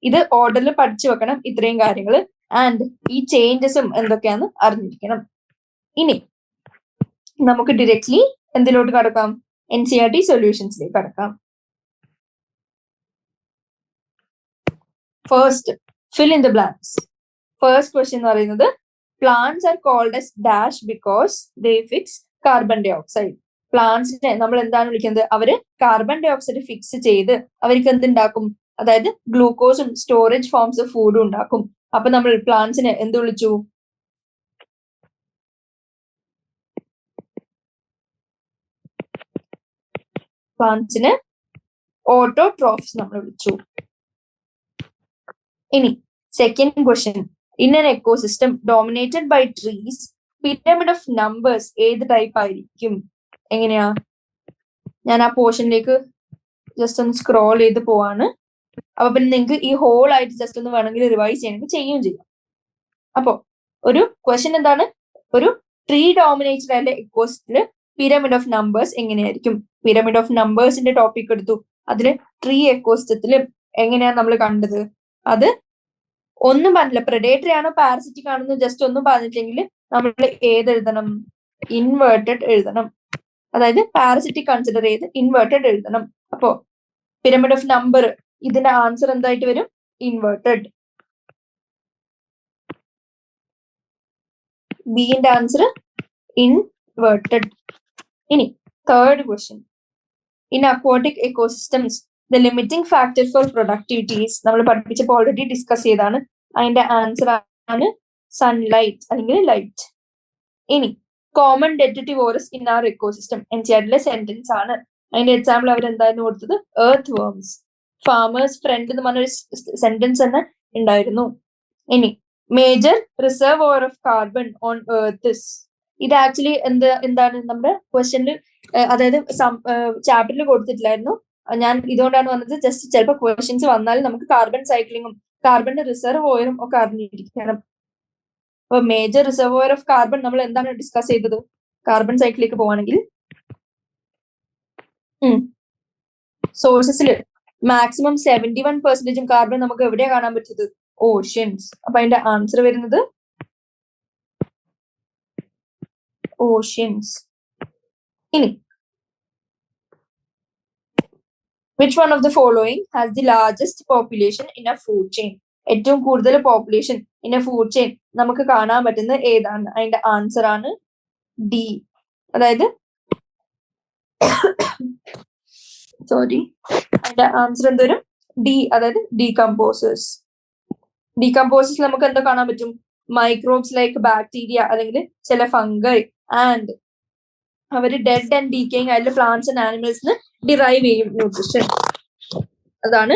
ഇത് ഓർഡറിൽ പഠിച്ചു വെക്കണം ഇത്രയും കാര്യങ്ങൾ. ആൻഡ് ഈ ചേഞ്ചസും എന്തൊക്കെയാന്ന് അറിഞ്ഞിരിക്കണം. ഇനി നമുക്ക് ഡയറക്ട്ലി എന്തിലോട്ട് കടക്കാം? NCERT സൊല്യൂഷൻസിലേക്ക് കടക്കാം. First, fill in the blanks. First question എന്ന് പറയുന്നത് plants are called as dash because they fix carbon dioxide. പ്ലാന്റ്സിനെ നമ്മൾ എന്താണ് വിളിക്കുന്നത്? അവര് കാർബൺ ഡൈ ഓക്സൈഡ് ഫിക്സ് ചെയ്ത് അവർക്ക് എന്തുണ്ടാക്കും? അതായത് ഗ്ലൂക്കോസും സ്റ്റോറേജ് ഫോംസ് ഓഫ് ഫുഡും ഉണ്ടാക്കും. അപ്പൊ നമ്മൾ പ്ലാന്റ്സിനെ എന്ത് വിളിച്ചു? പ്ലാന്റ്സിന് ഓട്ടോട്രോഫ്സ് നമ്മൾ വിളിച്ചു. ഇനി second question, in an ecosystem dominated by trees, pyramid of numbers ഏത് ടൈപ്പ് ആയിരിക്കും? എങ്ങനെയാ? ഞാൻ ആ പോർഷനിലേക്ക് ജസ്റ്റ് ഒന്ന് സ്ക്രോൾ ചെയ്ത് പോവാണ്. അപ്പൊ പിന്നെ നിങ്ങൾക്ക് ഈ ഹോൾ ആയിട്ട് ജസ്റ്റ് ഒന്ന് വേണമെങ്കിൽ റിവൈസ് ചെയ്യണമെങ്കിൽ ചെയ്യുകയും ചെയ്യാം. അപ്പോ ഒരു ക്വസ്റ്റ്യൻ എന്താണ്? ഒരു ട്രീ ഡോമിനേറ്റഡ് ആയിട്ടുള്ള എക്കോസിസ്റ്റത്തില് പിരമിഡ് ഓഫ് നമ്പേഴ്സ് എങ്ങനെയായിരിക്കും? പിരമിഡ് ഓഫ് നമ്പേഴ്സിന്റെ ടോപ്പിക് എടുത്തു. അതില് ട്രീ എക്കോസിസ്റ്റത്തില് എങ്ങനെയാണ് നമ്മൾ കണ്ടത്? അത് ഒന്നും പറഞ്ഞില്ല, പ്രെഡേറ്ററി ആണോ പാരസിറ്റിക് ആണോ ജസ്റ്റ് ഒന്നും പറഞ്ഞിട്ടില്ലെങ്കിൽ നമ്മൾ ഏത് എഴുതണം? ഇൻവേർട്ടഡ് എഴുതണം. അതായത് പാരസിറ്റിക് കൺസിഡർ ചെയ്ത് ഇൻവേർട്ടഡ് എഴുതണം. അപ്പോ പിരമിഡ് ഓഫ് നമ്പർ, ഇതിന്റെ ആൻസർ എന്തായിട്ട് വരും? ഇൻവേർട്ടഡ്. ബിന്റെ ആൻസർ ഇൻവേർട്ടഡ്. ഇനി third question, in aquatic ecosystems the limiting factor for productivities നമ്മൾ പഠിപ്പിച്ചപ്പോൾ ഓൾറെഡി ഡിസ്കസ് ചെയ്താണ്. അതിന്റെ ആൻസർ ആണ് സൺലൈറ്റ് അല്ലെങ്കിൽ ലൈറ്റ്. ഇനി common detritivores in our ecosystem NCERTലെ സെന്റൻസ് ആണ്. അതിന്റെ എക്സാമ്പിൾ അവർ എന്തായിരുന്നു കൊടുത്തത്? Earth worms. ഫാമേഴ്സ് ഫ്രണ്ട് എന്ന് പറഞ്ഞൊരു സെന്റൻസ് തന്നെ ഉണ്ടായിരുന്നു. ഇനി major reservoir of carbon on earth is. ഇത് ആക്ച്വലി എന്താണ് നമ്മുടെ ക്വസ്റ്റ്യനിൽ, അതായത് ചാപ്റ്ററിൽ കൊടുത്തിട്ടില്ലായിരുന്നു. ഞാൻ ഇതുകൊണ്ടാണ് വന്നത്. ജസ്റ്റ് ചിലപ്പോൾ ക്വസ്റ്റ്യൻസ് വന്നാൽ നമുക്ക് കാർബൺ സൈക്ലിങ്ങും കാർബണിന്റെ റിസർവോയറും ഒക്കെ അറിഞ്ഞിരിക്കണം. അപ്പൊ മേജർ റിസർവോയർ ഓഫ് കാർബൺ നമ്മൾ എന്താണ് ഡിസ്കസ് ചെയ്തത്? കാർബൺ സൈക്കിളിലേക്ക് പോവാണെങ്കിൽ സോഴ്സസിൽ മാക്സിമം 71% കാർബൺ നമുക്ക് എവിടെയാ കാണാൻ പറ്റത്? ഓഷ്യൻസ്. അപ്പൊ അതിന്റെ ആൻസർ വരുന്നത് ഓഷ്യൻസ്. ഇനി which one of the following has the largest population in a food chain? ഏറ്റവും കൂടുതൽ population in a food chain നമുക്ക് കാണാൻ പറ്റുന്ന ഏതാണ്? അതിന്റെ ആൻസർ ആണ് ഡി. അതായത് അതിന്റെ ആൻസർ എന്തോരും? ഡി. അതായത് ഡീകമ്പോസേഴ്സ്. ഡീകമ്പോസേഴ്സ് നമുക്ക് എന്താ കാണാൻ പറ്റും? മൈക്രോബ്സ് ലൈക്ക് ബാക്ടീരിയ അല്ലെങ്കിൽ ചില ഫംഗൈ, ആൻഡ് അവര് ഡെഡ് ആൻഡ് ഡീക്കേയിങ് ആയിട്ടുള്ള പ്ലാന്റ്സ് ആൻഡ് ആനിമൽസിന് ഡിറൈവ് ചെയ്യും ന്യൂട്രിഷൻ. അതാണ്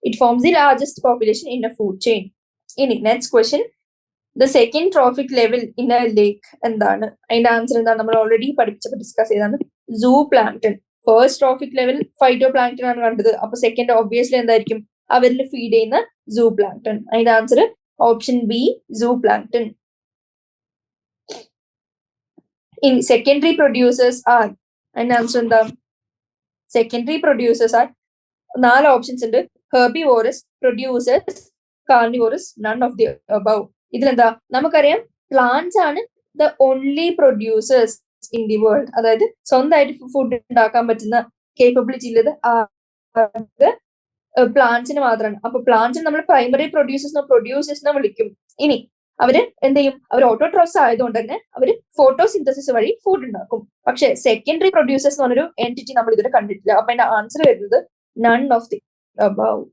it forms the largest population in a food chain. ഇനി next question, the second trophic level in a lake എന്താണ്? അതിന്റെ ആൻസർ എന്താണ്? നമ്മൾ ഓൾറെഡി പഠിപ്പിച്ചപ്പോൾ ഡിസ്കസ് ചെയ്താണ്. Zooplankton. First trophic level phytoplankton ആണ് കണ്ടത്. അപ്പൊ സെക്കൻഡ് ഒബ്വിയസ്ലി എന്തായിരിക്കും? അവരിൽ ഫീഡ് ചെയ്യുന്ന സൂ പ്ലാങ്ക്ടൺ. അതിന്റെ answer option B, zoo plankton. In secondary producers are, അതിന്റെ ആൻസർ എന്താ? സെക്കൻഡറി പ്രൊഡ്യൂസേഴ്സ് ആർ 4 ഓപ്ഷൻസ് ഉണ്ട്. Herbivorous, producers, carnivorous, none of the above. ഇതിലെന്താ? നമുക്കറിയാം പ്ലാന്റ്സ് ആണ് the only producers in the world. അതായത് സ്വന്തമായിട്ട് ഫുഡ് ഉണ്ടാക്കാൻ പറ്റുന്ന കേപ്പബിലിറ്റി ഉള്ളത് അത് പ്ലാന്റ്സിന് മാത്രമാണ്. അപ്പൊ പ്ലാന്റ്സിന് നമ്മൾ പ്രൈമറി പ്രൊഡ്യൂസേഴ്സിനെ വിളിക്കും. ഇനി അവര് എന്ത് ചെയ്യും? അവർ ഓട്ടോട്രോഫ്സ് ആയതുകൊണ്ട് തന്നെ അവര് ഫോട്ടോസിന്തസിസ് വഴി ഫുഡ് ഉണ്ടാക്കും. പക്ഷെ സെക്കൻഡറി പ്രൊഡ്യൂസേഴ്സ് എന്ന് പറഞ്ഞൊരു എൻറ്റിറ്റി നമ്മൾ ഇതുവരെ കണ്ടിട്ടില്ല. അപ്പൊ അതിന്റെ ആൻസർ വരുന്നത് നൺ ഓഫ് ദി അബവ്.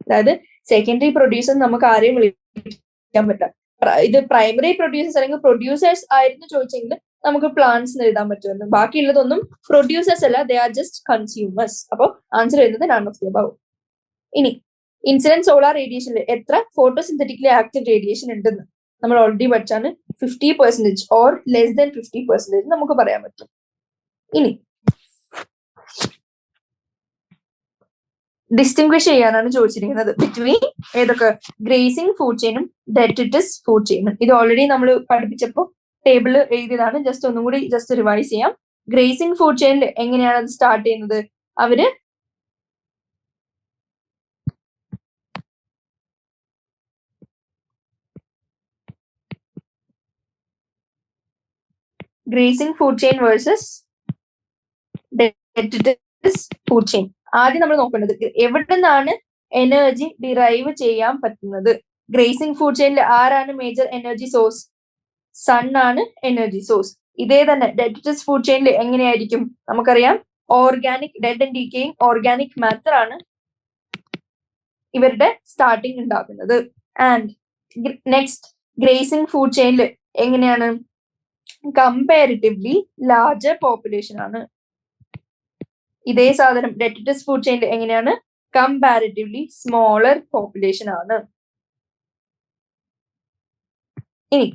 അതായത് സെക്കൻഡറി പ്രൊഡ്യൂസേഴ്സ് നമുക്ക് ആരെയും വിളിക്കാൻ പറ്റില്ല. ഇത് പ്രൈമറി പ്രൊഡ്യൂസേഴ്സ് അല്ലെങ്കിൽ പ്രൊഡ്യൂസേഴ്സ് ആയിരുന്നു ചോദിച്ചെങ്കിൽ നമുക്ക് പ്ലാന്റ്സ് എഴുതാൻ പറ്റുമെന്ന്. ബാക്കിയുള്ളതൊന്നും പ്രൊഡ്യൂസേഴ്സ് അല്ല, ദേ ആർ ജസ്റ്റ് കൺസ്യൂമേഴ്സ്. അപ്പൊ ആൻസർ വരുന്നത് നൺ ഓഫ് ദി അബവ്. ഇനി ഇൻസിഡന്റ് സോളാർ റേഡിയേഷനിൽ എത്ര ഫോട്ടോസിന്തറ്റിക്കലി ആക്റ്റീവ് റേഡിയേഷൻ ഉണ്ടെന്ന് നമ്മൾ ഓൾറെഡി പഠിച്ചാണ്. 50% ഓർ ലെസ് ദാൻ 50% നമുക്ക് പറയാൻ പറ്റും. ഇനി ഡിസ്റ്റിംഗ്വിഷ് ചെയ്യാനാണ് ചോദിച്ചിരിക്കുന്നത് ബിറ്റ്വീൻ ഏതൊക്കെ? ഗ്രേസിംഗ് ഫുഡ് ചെയിനും ഡെട്രിറ്റസ് ഫുഡ് ചെയിനും. ഇത് ഓൾറെഡി നമ്മൾ പഠിപ്പിച്ചപ്പോൾ ടേബിള് എഴുതിയതാണ്. ജസ്റ്റ് ഒന്നും കൂടി ജസ്റ്റ് റിവൈസ് ചെയ്യാം. ഗ്രേസിംഗ് ഫുഡ് ചെയിനിൽ എങ്ങനെയാണ് അത് സ്റ്റാർട്ട് ചെയ്യുന്നത്? അവര് grazing food chain versus detritus food chain. ആദ്യം നമ്മൾ നോക്കേണ്ടത് എവിടെ നിന്നാണ് എനർജി ഡിറൈവ് ചെയ്യാൻ പറ്റുന്നത്. ഗ്രേസിംഗ് ഫുഡ് ചെയിനിൽ ആരാണ് മേജർ എനർജി സോഴ്സ്? സൺ ആണ് എനർജി സോഴ്സ്. ഇതേ തന്നെ ഡെട്രിറ്റസ് ഫുഡ് ചെയിനിൽ എങ്ങനെയായിരിക്കും? നമുക്കറിയാം organic dead and decaying organic matter ആണ് ഇവരുടെ സ്റ്റാർട്ടിങ് ഉണ്ടാക്കുന്നത്. ആൻഡ് നെക്സ്റ്റ് ഗ്രേസിംഗ് ഫുഡ് ചെയിനിൽ എങ്ങനെയാണ്? കമ്പാരിറ്റീവ്ലി ലാർജർ പോപ്പുലേഷൻ ആണ്. ഇതേ സാധനം ഡെട്രിറ്റസ് ഫുഡ് ചെയിനിൽ എങ്ങനെയാണ്? കമ്പാരിറ്റീവ്ലി സ്മോളർ പോപ്പുലേഷൻ ആണ്. ഇനി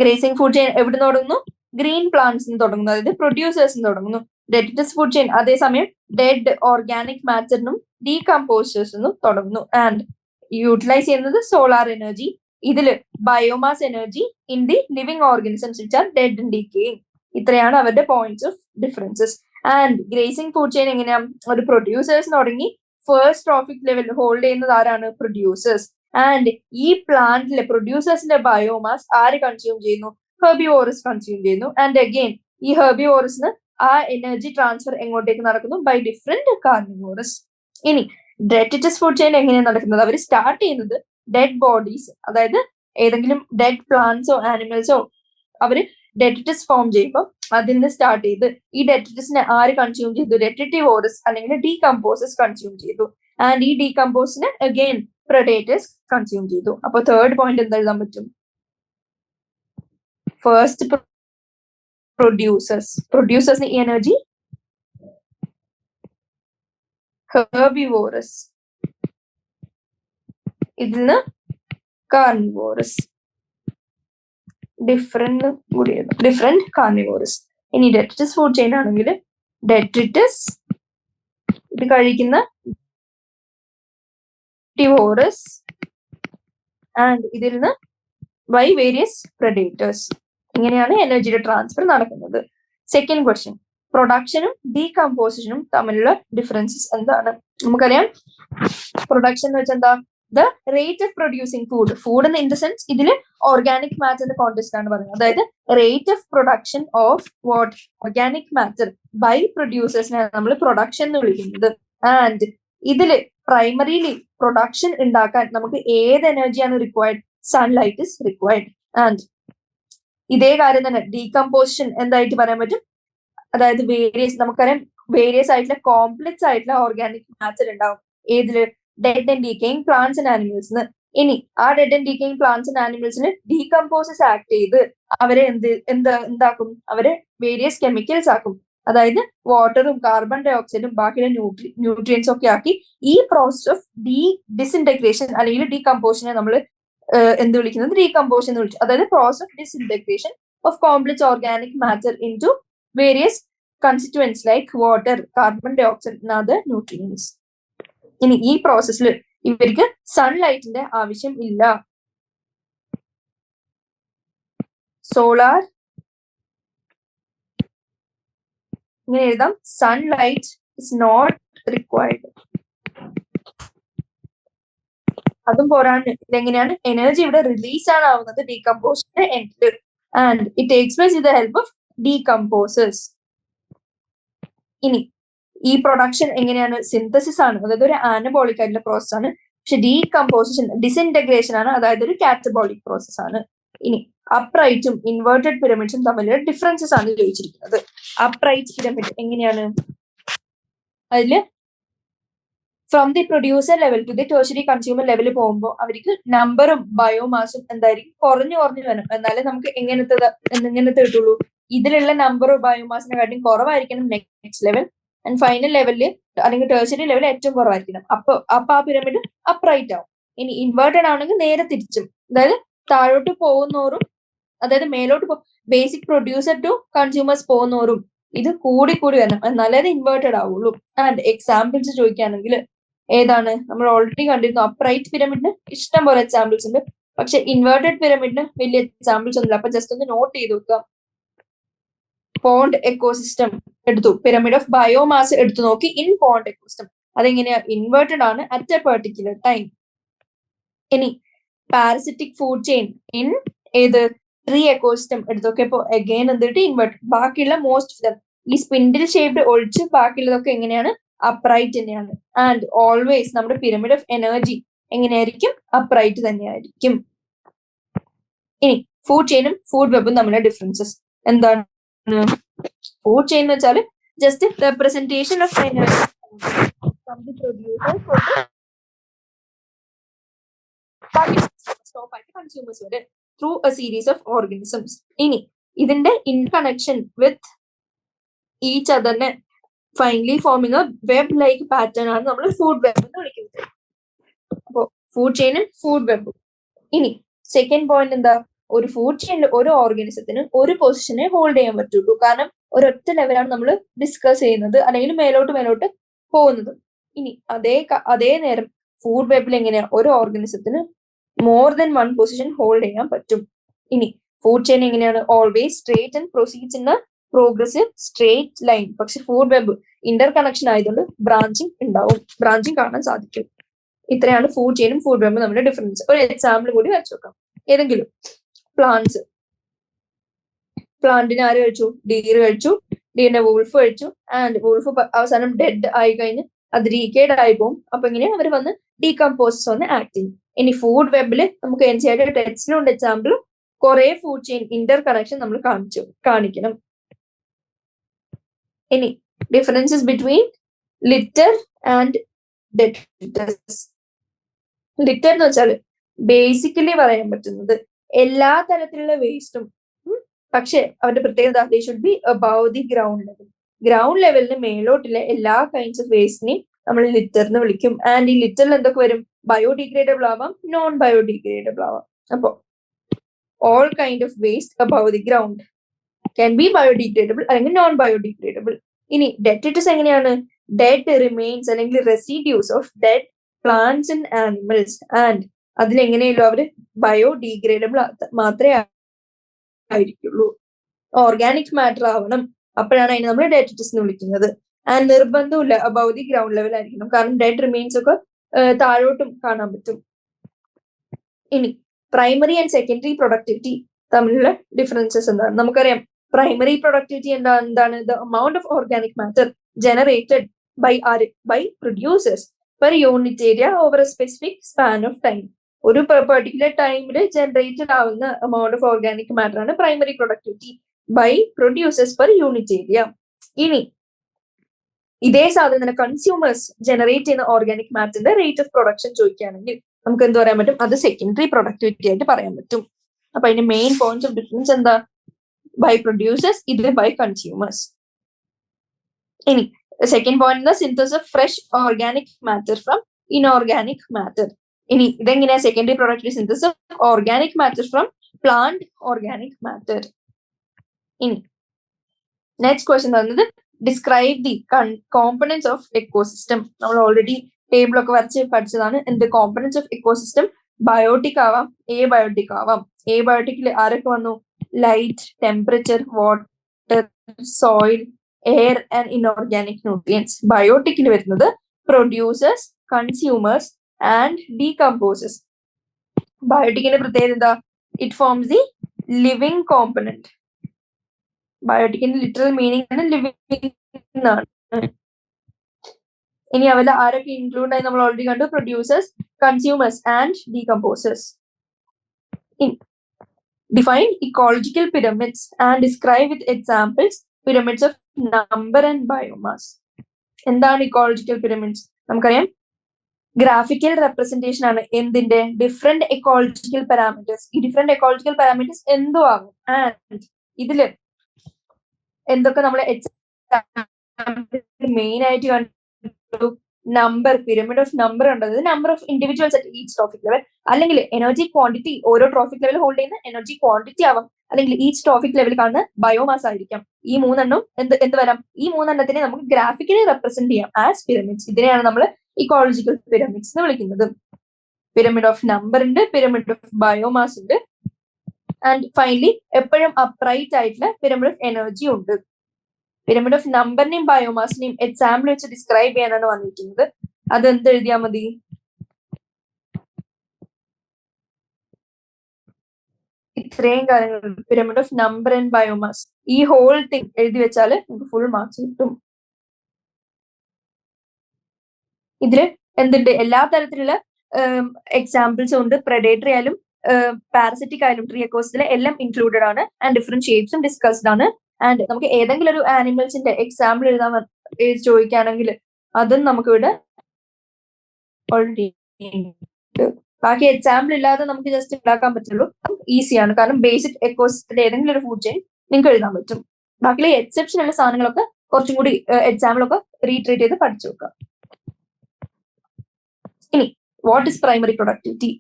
ഗ്രേസിംഗ് ഫുഡ് ചെയിൻ എവിടെ നിന്ന് തുടങ്ങുന്നു? ഗ്രീൻ പ്ലാന്റ്സ് തുടങ്ങുന്നു, അതായത് പ്രൊഡ്യൂസേഴ്സ് തുടങ്ങുന്നു. ഡെട്രിറ്റസ് ഫുഡ് ചെയിൻ അതേസമയം ഡെഡ് ഓർഗാനിക് മാറ്ററിനും ഡീകമ്പോസേഴ്സിനും തുടങ്ങുന്നു. ആൻഡ് യൂട്ടിലൈസ് ചെയ്യുന്നത് സോളാർ എനർജി. ഇതില് biomass energy in the living organisms which are dead and decaying. ഇത്രയാണ് അവരുടെ points of differences. And grazing food chain എങ്ങനെയാ? ഒരു പ്രൊഡ്യൂസേഴ്സ് തുടങ്ങി ഫസ്റ്റ് ട്രോഫിക് ലെവൽ ഹോൾഡ് ചെയ്യുന്നത് ആരാണ്? പ്രൊഡ്യൂസേഴ്സ്. ആൻഡ് ഈ പ്ലാന്റിലെ പ്രൊഡ്യൂസേഴ്സിന്റെ ബയോമാസ് ആര് കൺസ്യൂം ചെയ്യുന്നു? ഹെർബിവോറസ് കൺസ്യൂം ചെയ്യുന്നു. ആൻഡ് അഗെയിൻ ഈ ഹെർബിവോറസിന് ആ എനർജി ട്രാൻസ്ഫർ എങ്ങോട്ടേക്ക് നടക്കുന്നു? By different carnivores. ഇനി ഡെട്രിറ്റസ് ഫുഡ് ചെയിൻ എങ്ങനെയാണ് നടക്കുന്നത്? അവർ സ്റ്റാർട്ട് ചെയ്യുന്നത് ഡെഡ് ബോഡീസ്, അതായത് ഏതെങ്കിലും ഡെഡ് പ്ലാന്റ്സോ ആനിമൽസോ അവര് ഡെട്രിറ്റസ് ഫോം ചെയ്യുമ്പോൾ അതിൽ നിന്ന് സ്റ്റാർട്ട് ചെയ്ത് ഈ ഡെട്രിറ്റസിനെ ആര് കൺസ്യൂം ചെയ്തു? ഡെട്രിറ്റിവോറസ് അല്ലെങ്കിൽ ഡീകമ്പോസേഴ്സ് കൺസ്യൂം ചെയ്തു. ആൻഡ് ഈ ഡീകമ്പോസിനെ അഗെയിൻ predators കൺസ്യൂം ചെയ്തു. അപ്പൊ തേർഡ് പോയിന്റ് എന്താ എഴുതാൻ പറ്റും? ഫസ്റ്റ് പ്രൊഡ്യൂസേഴ്സിന് ഈ എനർജി ഹെർബിവോറസ്, ഇതിൽ നിന്ന് കാർണിവോറസ്, ഡിഫറെന്റ് കാർണിവോറസ്. ഇനി ഡെട്രിറ്റസ് ഫുഡ് ചെയിൻ ആണെങ്കിൽ ഡെട്രിറ്റസ് ഇത് കഴിക്കുന്ന Carnivorous and ഇതിൽ നിന്ന് ബൈ വേരിയസ് predators. ഇങ്ങനെയാണ് എനർജിയുടെ ട്രാൻസ്ഫർ നടക്കുന്നത്. സെക്കൻഡ് ക്വസ്റ്റ്യൻ, പ്രൊഡക്ഷനും ഡീകമ്പോസിഷനും തമ്മിലുള്ള ഡിഫറൻസസ് എന്താണ്? നമുക്കറിയാം പ്രൊഡക്ഷൻ എന്ന് വെച്ചാൽ എന്താ? The rate of producing food in the sense ഇതിൽ ഓർഗാനിക് മാറ്ററിന്റെ കോണ്ടെക്സ്റ്റ് ആണ് പറയുന്നത്. അതായത് rate of production of what? Organic matter by പ്രൊഡ്യൂസേഴ്സിനെ നമ്മൾ പ്രൊഡക്ഷൻ എന്ന് വിളിക്കുന്നത്. ആൻഡ് ഇതില് പ്രൈമറിലി പ്രൊഡക്ഷൻ ഉണ്ടാക്കാൻ നമുക്ക് ഏത് എനർജിയാണ് required? Sunlight is required. And ഇതേ കാര്യം തന്നെ ഡീകമ്പോസിഷൻ എന്തായിട്ട് പറയാൻ പറ്റും? അതായത് നമുക്കറിയാം വേരിയസ് ആയിട്ടുള്ള കോംപ്ലക്സ് ആയിട്ടുള്ള ഓർഗാനിക് മാറ്റർ ഉണ്ടാവും. ഏതില്? Dead and decaying plants and ആനിമൽസിന്. ഇനി ആ dead and decaying plants and ആനിമൽസിന് ഡീകമ്പോസസ് ആക്ട് ചെയ്ത് അവരെ എന്താക്കും? അവരെ വേരിയസ് കെമിക്കൽസ് ആക്കും. അതായത് വാട്ടറും കാർബൺ ഡൈ ഓക്സൈഡും ബാക്കിയുള്ള ന്യൂട്രിയൻസ് ഒക്കെ ആക്കി ഈ പ്രോസസ് ഓഫ് ഡിസിൻറ്റഗ്രേഷൻ അല്ലെങ്കിൽ ഡീകമ്പോസിഷനെ നമ്മൾ എന്ത് വിളിക്കുന്നത്? ഡീകമ്പോസിഷൻ എന്ന് വിളിച്ചു. അതായത് process of disintegration of complex organic matter into various constituents like water, carbon dioxide and other nutrients. ഇനി ഈ പ്രോസസ്സിൽ ഇവർക്ക് സൺലൈറ്റിന്റെ ആവശ്യം ഇല്ല. സോളാർ ഇങ്ങനെ എഴുതാം, സൺലൈറ്റ് ഇസ് നോട്ട് റിക്വയർഡ്. അതും പോരാണ്ട് ഇതെങ്ങനെയാണ് എനർജി ഇവിടെ റിലീസ് ആണ് ആവുന്നത് ഡീകമ്പോസിഷന്റെ എൻഡിൽ. And it takes place with the help of decomposers. ഇനി ഈ പ്രൊഡക്ഷൻ എങ്ങനെയാണ്? സിന്തസിസ് ആണ്, അതായത് ഒരു ആനബോളിക് ആയിട്ടുള്ള പ്രോസസ് ആണ്. പക്ഷെ ഡീകമ്പോസിഷൻ ഡിസ്ഇന്റഗ്രേഷൻ ആണ്, അതായത് ഒരു കാറ്റബോളിക് പ്രോസസ് ആണ്. ഇനി അപ്രൈറ്റും ഇൻവേർട്ടഡ് പിരമിഡ്സും തമ്മിലുള്ള ഡിഫറൻസസ് ആണ് ചോദിച്ചിരിക്കുന്നത്. അപ്രൈറ്റ് പിരമിഡ് എങ്ങനെയാണ്? അതില് from the producer level two the tertiary consumer level പോകുമ്പോൾ അവർക്ക് നമ്പറും ബയോമാസും എന്തായിരിക്കും? കുറഞ്ഞു വരണം. എന്നാലേ നമുക്ക് എങ്ങനത്തെ കിട്ടുള്ളൂ? ഇതിലുള്ള നമ്പറും ബയോമാസിനെ കാട്ടിയും കുറവായിരിക്കണം നെക്സ്റ്റ് ലെവൽ, ആൻഡ് ഫൈനൽ ലെവലിൽ അല്ലെങ്കിൽ ടെർഷ്യറി ലെവൽ ഏറ്റവും കുറവായിരിക്കണം. അപ്പൊ ആ പിരമിഡ് അപ്രൈറ്റ് ആവും. ഇനി ഇൻവേർട്ടഡ് ആണെങ്കിൽ നേരെ തിരിച്ചും, അതായത് താഴോട്ട് പോകുന്നോറും, അതായത് മേലോട്ട് ബേസിക് പ്രൊഡ്യൂസർ ടു കൺസ്യൂമേഴ്സ് പോകുന്നോറും ഇത് കൂടി വരണം, എന്നാലേ അത് ഇൻവേർട്ടഡ് ആവുള്ളൂ. ആൻഡ് എക്സാമ്പിൾസ് ചോദിക്കുകയാണെങ്കിൽ ഏതാണ്? നമ്മൾ ഓൾറെഡി കണ്ടിരുന്നു, അപ്രൈറ്റ് പിരമിഡിന് ഇഷ്ടം പോലെ എക്സാമ്പിൾസ് ഉണ്ട്. പക്ഷെ ഇൻവേർട്ടഡ് പിരമിഡിന് വലിയ എക്സാമ്പിൾസ് ഒന്നുമില്ല. അപ്പൊ ജസ്റ്റ് ഒന്ന് നോട്ട് ചെയ്ത് വെക്കുക. പോണ്ട് എക്കോസിസ്റ്റം എടുത്തു, പിരമിഡ് ഓഫ് ബയോമാസ് എടുത്തു നോക്കി ഇൻ പോണ്ട് എക്കോസിസ്റ്റം. അതെങ്ങനെയാ? ഇൻവേർട്ടഡ് ആണ് അറ്റ് എ പെർട്ടിക്കുലർ ടൈം. ഇനി പാരസിറ്റിക് ഫുഡ് ചെയിൻ ഇൻ ഏത്? ട്രീ എക്കോസിസ്റ്റം എടുത്തു നോക്കി. അപ്പൊ അഗൈൻ എന്തിട്ട്? ഇൻവേർട്ടഡ്. ബാക്കിയുള്ള മോസ്റ്റ് ഈ സ്പിൻഡിൽ ഷേപ്ഡ് ഒഴിച്ച് ബാക്കിയുള്ളതൊക്കെ എങ്ങനെയാണ്? അപ്രൈറ്റ് തന്നെയാണ്. ആൻഡ് ഓൾവേസ് നമ്മുടെ പിരമിഡ് ഓഫ് എനർജി എങ്ങനെയായിരിക്കും? അപ്രൈറ്റ് തന്നെയായിരിക്കും. ഇനി ഫുഡ് ചെയിനും ഫുഡ് വെബും തമ്മിലുള്ള ഡിഫറൻസസ് എന്താണ്? ഫുഡ് ചെയിൻ എന്ന് വെച്ചാൽ just representation of energy from the producer consumers വരെ through a series of organisms. ഇനി ഇതിന്റെ ഇൻ കണക്ഷൻ വിത്ത് ഈച്ച് അതറിനെ finally forming a web like pattern ആണ് നമ്മൾ ഫുഡ് വെബ് എന്ന് വിളിക്കുന്നത്. അപ്പോ ഫുഡ് ചെയിനും ഫുഡ് വെബും. ഇനി സെക്കൻഡ് പോയിന്റ് എന്താ? ഒരു ഫുഡ് ചെയിനിൽ ഒരു ഓർഗാനിസത്തിന് ഒരു പൊസിഷനെ ഹോൾഡ് ചെയ്യാൻ പറ്റുള്ളൂ. കാരണം ഒരൊറ്റ ലെവലാണ് നമ്മൾ ഡിസ്കസ് ചെയ്യുന്നത്, അല്ലെങ്കിൽ മേലോട്ട് പോകുന്നത്. ഇനി അതേ നേരം ഫുഡ് വെബിൽ എങ്ങനെയാ? ഒരു ഓർഗാനിസത്തിന് more than one position hold ചെയ്യാൻ പറ്റും. ഇനി ഫുഡ് ചെയിൻ എങ്ങനെയാണ്? Always straight and proceeds in a progressive straight line. പക്ഷെ ഫുഡ് വെബ് ഇന്റർ കണക്ഷൻ ആയതുകൊണ്ട് ബ്രാഞ്ചിങ് കാണാൻ സാധിക്കും. ഇത്രയാണ് ഫുഡ് ചെയിനും ഫുഡ് വെബും തമ്മിലുള്ള ഡിഫറൻസ്. ഒരു എക്സാമ്പിൾ കൂടി വെച്ച് നോക്കാം. ഏതെങ്കിലും പ്ലാന്റിനെ ആര് കഴിച്ചു? ഡീർ കഴിച്ചു. ഡീറിനെ വൂൾഫ് കഴിച്ചു. ആൻഡ് വൂൾഫ് അവസാനം ഡെഡ് ആയി കഴിഞ്ഞ് അത് ഡീക്കേഡ് ആയി പോകും. അപ്പൊ ഇങ്ങനെ അവർ വന്ന് ഡീകമ്പോസസ് വന്ന് ആക്ട് ചെയ്യും. ഇനി ഫുഡ് വെബില് നമുക്ക് NCERT ടെക്സ്റ്റിലുണ്ട് എക്സാമ്പിൾ. കുറെ ഫുഡ് ചെയിൻ ഇന്റർ കണക്ഷൻ നമ്മൾ കാണിക്കണം. ഇനി differences between litre and detritus. Litre എന്ന് വെച്ചാൽ ബേസിക്കലി പറയാൻ പറ്റുന്നത് എല്ലാ തരത്തിലുള്ള വേസ്റ്റും, പക്ഷെ അവരുടെ പ്രത്യേകത they should be above the ground level. Ground ലെവലിന് മേലോട്ടുള്ള എല്ലാ കൈൻഡ്സ് ഓഫ് വേസ്റ്റിനെയും നമ്മൾ ലിറ്റർ എന്ന് വിളിക്കും. ആൻഡ് ഈ ലിറ്ററിൽ എന്തൊക്കെ വരും? ബയോഡിഗ്രേഡബിൾ ആവാം, നോൺ ബയോഡിഗ്രേഡബിൾ ആവാം. അപ്പോ all kind of waste above the ground can be biodegradable അല്ലെങ്കിൽ നോൺ ബയോഡിഗ്രേഡബിൾ. ഇനി ഡെട്രിറ്റസ് എങ്ങനെയാണ്? ഡെഡ് റിമെയിൻസ് അല്ലെങ്കിൽ residues of dead plants and animals. And അതിലെങ്ങനെയല്ലോ അവര് ബയോഡിഗ്രേഡബിൾ മാത്രമേ ആയിരിക്കുള്ളൂ. ഓർഗാനിക് മാറ്റർ ആവണം, അപ്പോഴാണ് അതിനെ നമ്മൾ ഡെട്രിറ്റസ് എന്ന് വിളിക്കുന്നത്. ആൻഡ് നിർബന്ധമില്ല അബവ് ദി ഗ്രൗണ്ട് ലെവൽ ആയിരിക്കണം, കാരണം ഡെഡ് റിമെയിൻസ് ഒക്കെ താഴോട്ടും കാണാൻ പറ്റും. ഇനി പ്രൈമറി ആൻഡ് സെക്കൻഡറി പ്രൊഡക്ടിവിറ്റി തമ്മിലുള്ള ഡിഫറൻസസ് എന്താണ്? നമുക്കറിയാം പ്രൈമറി പ്രൊഡക്ടിവിറ്റി എന്താണ്? The amount of organic matter generated by producers per unit area over a specific span of time. ഒരു പെർട്ടിക്കുലർ ടൈമിൽ ജനറേറ്റഡ് ആവുന്ന amount of organic matter ആണ് primary productivity by producers per unit area. ഇനി ഇതേ സാധനം തന്നെ കൺസ്യൂമേഴ്സ് ജനറേറ്റ് ചെയ്യുന്ന ഓർഗാനിക് മാറ്ററിന്റെ റേറ്റ് ഓഫ് പ്രൊഡക്ഷൻ ചോദിക്കുകയാണെങ്കിൽ നമുക്ക് എന്ത് പറയാൻ പറ്റും? അത് സെക്കൻഡറി പ്രൊഡക്ടിവിറ്റി ആയിട്ട് പറയാൻ പറ്റും. അപ്പൊ അതിന്റെ മെയിൻ പോയിന്റ്സ് ഓഫ് ഡിഫറൻസ് എന്താ? ബൈ പ്രൊഡ്യൂസേഴ്സ്, ഇത് ബൈ കൺസ്യൂമേഴ്സ്. ഇനി second point synthesis of fresh organic matter from inorganic matter. ഇനി ഇതെങ്ങനെയാ? Secondary productivity synthesis of organic matter from plant organic matter. ഇനി നെക്സ്റ്റ് ക്വസ്റ്റ്യൻ പറയുന്നത് describe the components of ecosystem. നമ്മൾ ഓൾറെഡി ടേബിൾ ഒക്കെ വരച്ച് പഠിച്ചതാണ്. എന്ത് കോമ്പണൻസ് ഓഫ് എക്കോസിസ്റ്റം? ബയോട്ടിക് ആവാം, എബയോട്ടിക് ആവാം. എബയോട്ടിക്കിൽ ആരൊക്കെ വന്നു? Light, temperature, water, soil, air and inorganic nutrients. ബയോട്ടിക്കിൽ വരുന്നത് പ്രൊഡ്യൂസേഴ്സ്, കൺസ്യൂമേഴ്സ് ആൻഡ് ഡീകമ്പോസേഴ്സ്. ബയോട്ടിക്കിന്റെ പ്രത്യേകത എന്താ? It forms the living component. ബയോട്ടിക്കിന്റെ ലിറ്ററൽ മീനിങ് ആണ് ലിവിങ് എന്നാണ്. ഇനി അവരുടെ ആരൊക്കെ ഇൻക്ലൂഡ് ആയി നമ്മൾ ഓൾറെഡി കണ്ടു. Producers, consumers and decomposers. Define ecological pyramids and describe with examples pyramids of number and biomass. എന്താണ് ഇക്കോളജിക്കൽ പിരമിഡ്സ്? നമുക്കറിയാം ഗ്രാഫിക്കൽ റെപ്രസെന്റേഷൻ ആണ് എന്തിന്റെ? Different ecological parameters. ഈ ഡിഫറെന്റ് എക്കോളജിക്കൽ പാരാമീറ്റേഴ്സ് എന്തോ ആകും. ആൻഡ് ഇതില് എന്തൊക്കെ നമ്മൾ മെയിൻ ആയിട്ട് കണ്ടു? നമ്പർ, പിരമിഡ് ഓഫ് നമ്പർ ഉണ്ടത്. Number of individuals at each trophic level, അല്ലെങ്കിൽ എനർജി ക്വാണ്ടിറ്റി, ഓരോ ട്രോഫിക് ലെവൽ ഹോൾഡ് ചെയ്യുന്ന എനർജി ക്വാണ്ടിറ്റി ആവാം, അല്ലെങ്കിൽ ഈച്ച് ട്രോഫിക് ലെവൽ കാണുന്ന ബയോമാസ് ആയിരിക്കാം. ഈ മൂന്നെണ്ണം എന്ത് വരാം? ഈ മൂന്നെണ്ണത്തിനെ നമുക്ക് ഗ്രാഫിക്കലി റെപ്രസെന്റ് ചെയ്യാം ആസ് പിരമിഡ്സ്. ഇതിനെയാണ് നമ്മൾ ഇക്കോളജിക്കൽ പിരമിഡ്സ് എന്ന് വിളിക്കുന്നത്. പിരമിഡ് ഓഫ് നമ്പർ ഉണ്ട്, പിരമിഡ് ഓഫ് ബയോമാസ് ഉണ്ട്, ആൻഡ് ഫൈനലി എപ്പോഴും അപ്രൈറ്റ് ആയിട്ടുള്ള പിരമിഡ് ഓഫ് എനർജി ഉണ്ട്. പിരമിഡ് ഓഫ് നമ്പറിനെയും ബയോമാസിനെയും എക്സാമ്പിൾ വെച്ച് ഡിസ്ക്രൈബ് ചെയ്യാനാണ് വന്നിരിക്കുന്നത്. അത് എന്ത് എഴുതിയാൽ മതി? ഇത്രയും കാര്യങ്ങൾ, pyramid of number and biomass, ഈ ഹോൾ തിങ് എഴുതി വെച്ചാൽ നമുക്ക് ഫുൾ മാർക്സ് കിട്ടും. ഇതില് എന്തുണ്ട്? എല്ലാ തരത്തിലുള്ള എക്സാമ്പിൾസും ഉണ്ട്. പ്രെഡേറ്ററി ആയാലും പാരസിറ്റിക് ആയാലും ട്രീ എക്കോസിസ്റ്റത്തിലെ എല്ലാം ഇൻക്ലൂഡഡ് ആണ്. ആൻഡ് ഡിഫറെന്റ് ഷേപ്സും ഡിസ്കസ്ഡ് ആണ്. ആൻഡ് നമുക്ക് ഏതെങ്കിലും ഒരു ആനിമൽസിന്റെ എക്സാമ്പിൾ എഴുതാൻ ചോദിക്കുകയാണെങ്കിൽ അതും നമുക്ക് ഇവിടെ ഓൾറെഡി. ബാക്കി എക്സാമ്പിൾ ഇല്ലാതെ നമുക്ക് ജസ്റ്റ് ഉണ്ടാക്കാൻ പറ്റുള്ളൂ. ഈസിയാണ്, കാരണം ബേസിക് എക്കോസിസ്റ്റത്തിന്റെ ഏതെങ്കിലും ഒരു ഫുഡ് ചെയിൻ നിങ്ങൾക്ക് എഴുതാൻ പറ്റും. ബാക്കിയുള്ള എക്സെപ്ഷൻ ഉള്ള സാധനങ്ങളൊക്കെ കുറച്ചും കൂടി എക്സാമ്പിളൊക്കെ റീട്രീറ്റ് ചെയ്ത് പഠിച്ചു വെക്കാം. ഇനി what is primary productivity?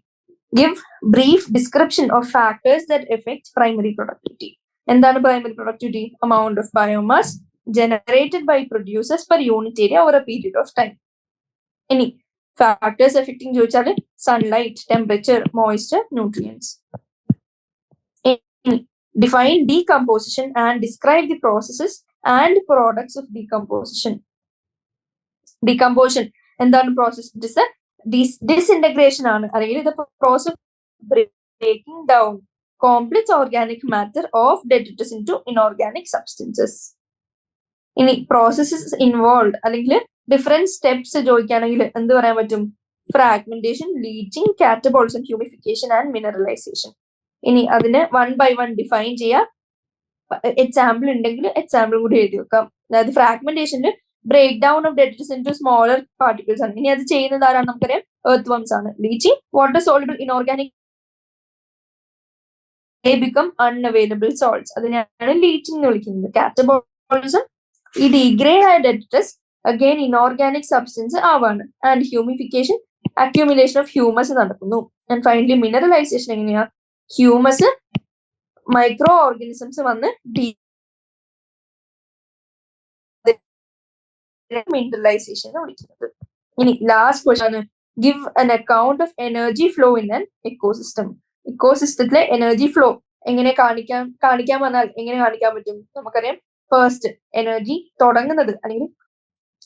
Give brief description of factors that affect primary productivity. എന്താണ് primary productivity? amount of biomass generated by producers per unit area over a period of time. ഇനി ഫാക്ടേഴ്സ് എഫക്റ്റിംഗ് ചോദിച്ചാൽ sunlight, temperature, moisture, nutrients. Define decomposition and describe the processes and products of decomposition. Decomposition എന്താണ് പ്രോസസ്? ഇറ്റ് ഇസ് ഡിസ്ഇന്റഗ്രേഷൻ ആണ്, അല്ലെങ്കിൽ ഇത് process breaking down complex organic matter of detritus into inorganic substances. ഇനി പ്രോസസ്സസ് ഇൻവോൾവ് അല്ലെങ്കിൽ ഡിഫറെന്റ് സ്റ്റെപ്സ് ചോദിക്കുകയാണെങ്കിൽ എന്ത് പറയാൻ പറ്റും? Fragmentation, leaching, catabolism, humification and mineralisation. ഇനി അതിന് 1 by 1 ഡിഫൈൻ ചെയ്യാം. എക്സാമ്പിൾ ഉണ്ടെങ്കിൽ എക്സാമ്പിൾ കൂടി എഴുതി വെക്കാം. അതായത് ഫ്രാഗ്മെന്റേഷനിൽ break down of detritus into smaller particles ആണ്. ഇനി അത് ചെയ്യുന്നത് ആരാണ്? നമുക്കറിയാം, എർത്ത് വർംസ് ആണ്. Leaching, water soluble inorganic become unavailable salts. അതിനെയാണ് ലീച്ചിങ് എന്ന് വിളിക്കുന്നത്. കാറ്റബോളിസം, ഈ ഡീഗ്രേഡ് ആയ ഡെട്രിറ്റസ് അഗൈൻ ഇൻഓർഗാനിക് സബ്സ്റ്റൻസ് ആവാണ്. And humification, accumulation of humus നടക്കുന്നു. ആൻഡ് ഫൈനലി മിനറലൈസേഷൻ എങ്ങനെയാ? ഹ്യൂമസ് മൈക്രോ ഓർഗാനിസംസ് വന്ന് മിനറലൈസേഷൻ എന്ന് വിളിക്കുന്നത്. ഇനി ലാസ്റ്റ് ക്വസ്റ്റൻ ആണ്, give an account of energy flow in an ecosystem. ഇക്കോസിസ്റ്റത്തിലെ എനർജി ഫ്ലോ എങ്ങനെ കാണിക്കാൻ വന്നാൽ എങ്ങനെ കാണിക്കാൻ പറ്റും? നമുക്കറിയാം, ഫസ്റ്റ് എനർജി തുടങ്ങുന്നത് അല്ലെങ്കിൽ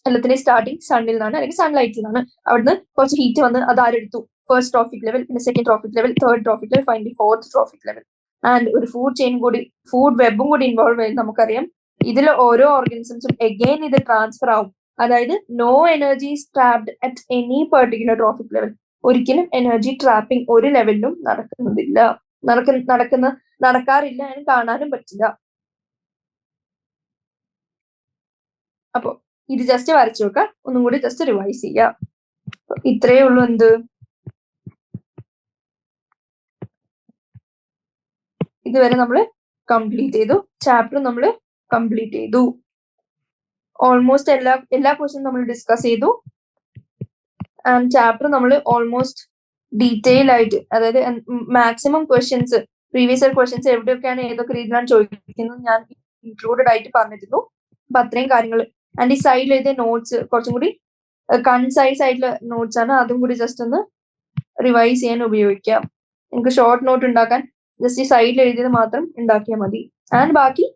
എല്ലാത്തിനെയും സ്റ്റാർട്ടിങ് സണ്ണിൽ നിന്നാണ്, അല്ലെങ്കിൽ സൺലൈറ്റിൽ നിന്നാണ്. അവിടുന്ന് കുറച്ച് ഹീറ്റ് വന്ന് അത് ആരെടുത്തു? ഫസ്റ്റ് ട്രോഫിക് ലെവൽ, പിന്നെ second trophic level, third trophic level, finally fourth trophic level. And ഒരു ഫുഡ് ചെയിൻ കൂടി, ഫുഡ് വെബും കൂടി ഇൻവോൾവ് ആയി. നമുക്കറിയാം ഇതിൽ ഓരോ ഓർഗാനിസംസും എഗെയിൻ ഇത് ട്രാൻസ്ഫർ ആവും. അതായത് no energy trapped at any particular trophic level. ഒരിക്കലും എനർജി ട്രാപ്പിംഗ് ഒരു ലെവലിലും നടക്കാറില്ല, അതിന് കാണാനും പറ്റില്ല. അപ്പൊ ഇത് ജസ്റ്റ് വരച്ചു നോക്കുക, ഒന്നും കൂടി ജസ്റ്റ് റിവൈസ് ചെയ്യാം. ഇത്രയേ ഉള്ളൂ. എന്ത് ഇതുവരെ നമ്മൾ കംപ്ലീറ്റ് ചെയ്തു. ചാപ്റ്റർ നമ്മൾ കംപ്ലീറ്റ് ചെയ്തു. ഓൾമോസ്റ്റ് എല്ലാ ക്വസ്റ്റ്യനും നമ്മൾ ഡിസ്കസ് ചെയ്തു. ആൻഡ് ചാപ്റ്റർ നമ്മൾ ഓൾമോസ്റ്റ് ഡീറ്റെയിൽ ആയിട്ട്, അതായത് maximum questions, previous year questions എവിടെയൊക്കെയാണ് ഏതൊക്കെ രീതിയിലാണ് ചോദിക്കുന്നത് ഞാൻ ഇൻക്ലൂഡഡ് ആയിട്ട് പറഞ്ഞിരുന്നു. അപ്പൊ അത്രയും കാര്യങ്ങൾ. ആൻഡ് ഈ സൈഡിൽ എഴുതിയ നോട്ട്സ് കുറച്ചും കൂടി കൺസൈസ് ആയിട്ടുള്ള നോട്ട്സ് ആണ്. അതും കൂടി ജസ്റ്റ് ഒന്ന് റിവൈസ് ചെയ്യാൻ ഉപയോഗിക്കാം. നിങ്ങൾക്ക് ഷോർട്ട് നോട്ട് ഉണ്ടാക്കാൻ ജസ്റ്റ് ഈ സൈഡിൽ എഴുതിയത് മാത്രം ഉണ്ടാക്കിയാൽ മതി. ആൻഡ് ബാക്കി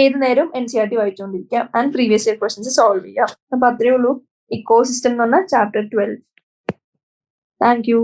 ഏത് നേരവും NCERT വായിച്ചുകൊണ്ടിരിക്കാം. And previous year questions solve ചെയ്യാം. അപ്പൊ അത്രയേ ഉള്ളൂ ഇക്കോസിസ്റ്റം എന്ന് പറഞ്ഞ ചാപ്റ്റർ 12. Thank you.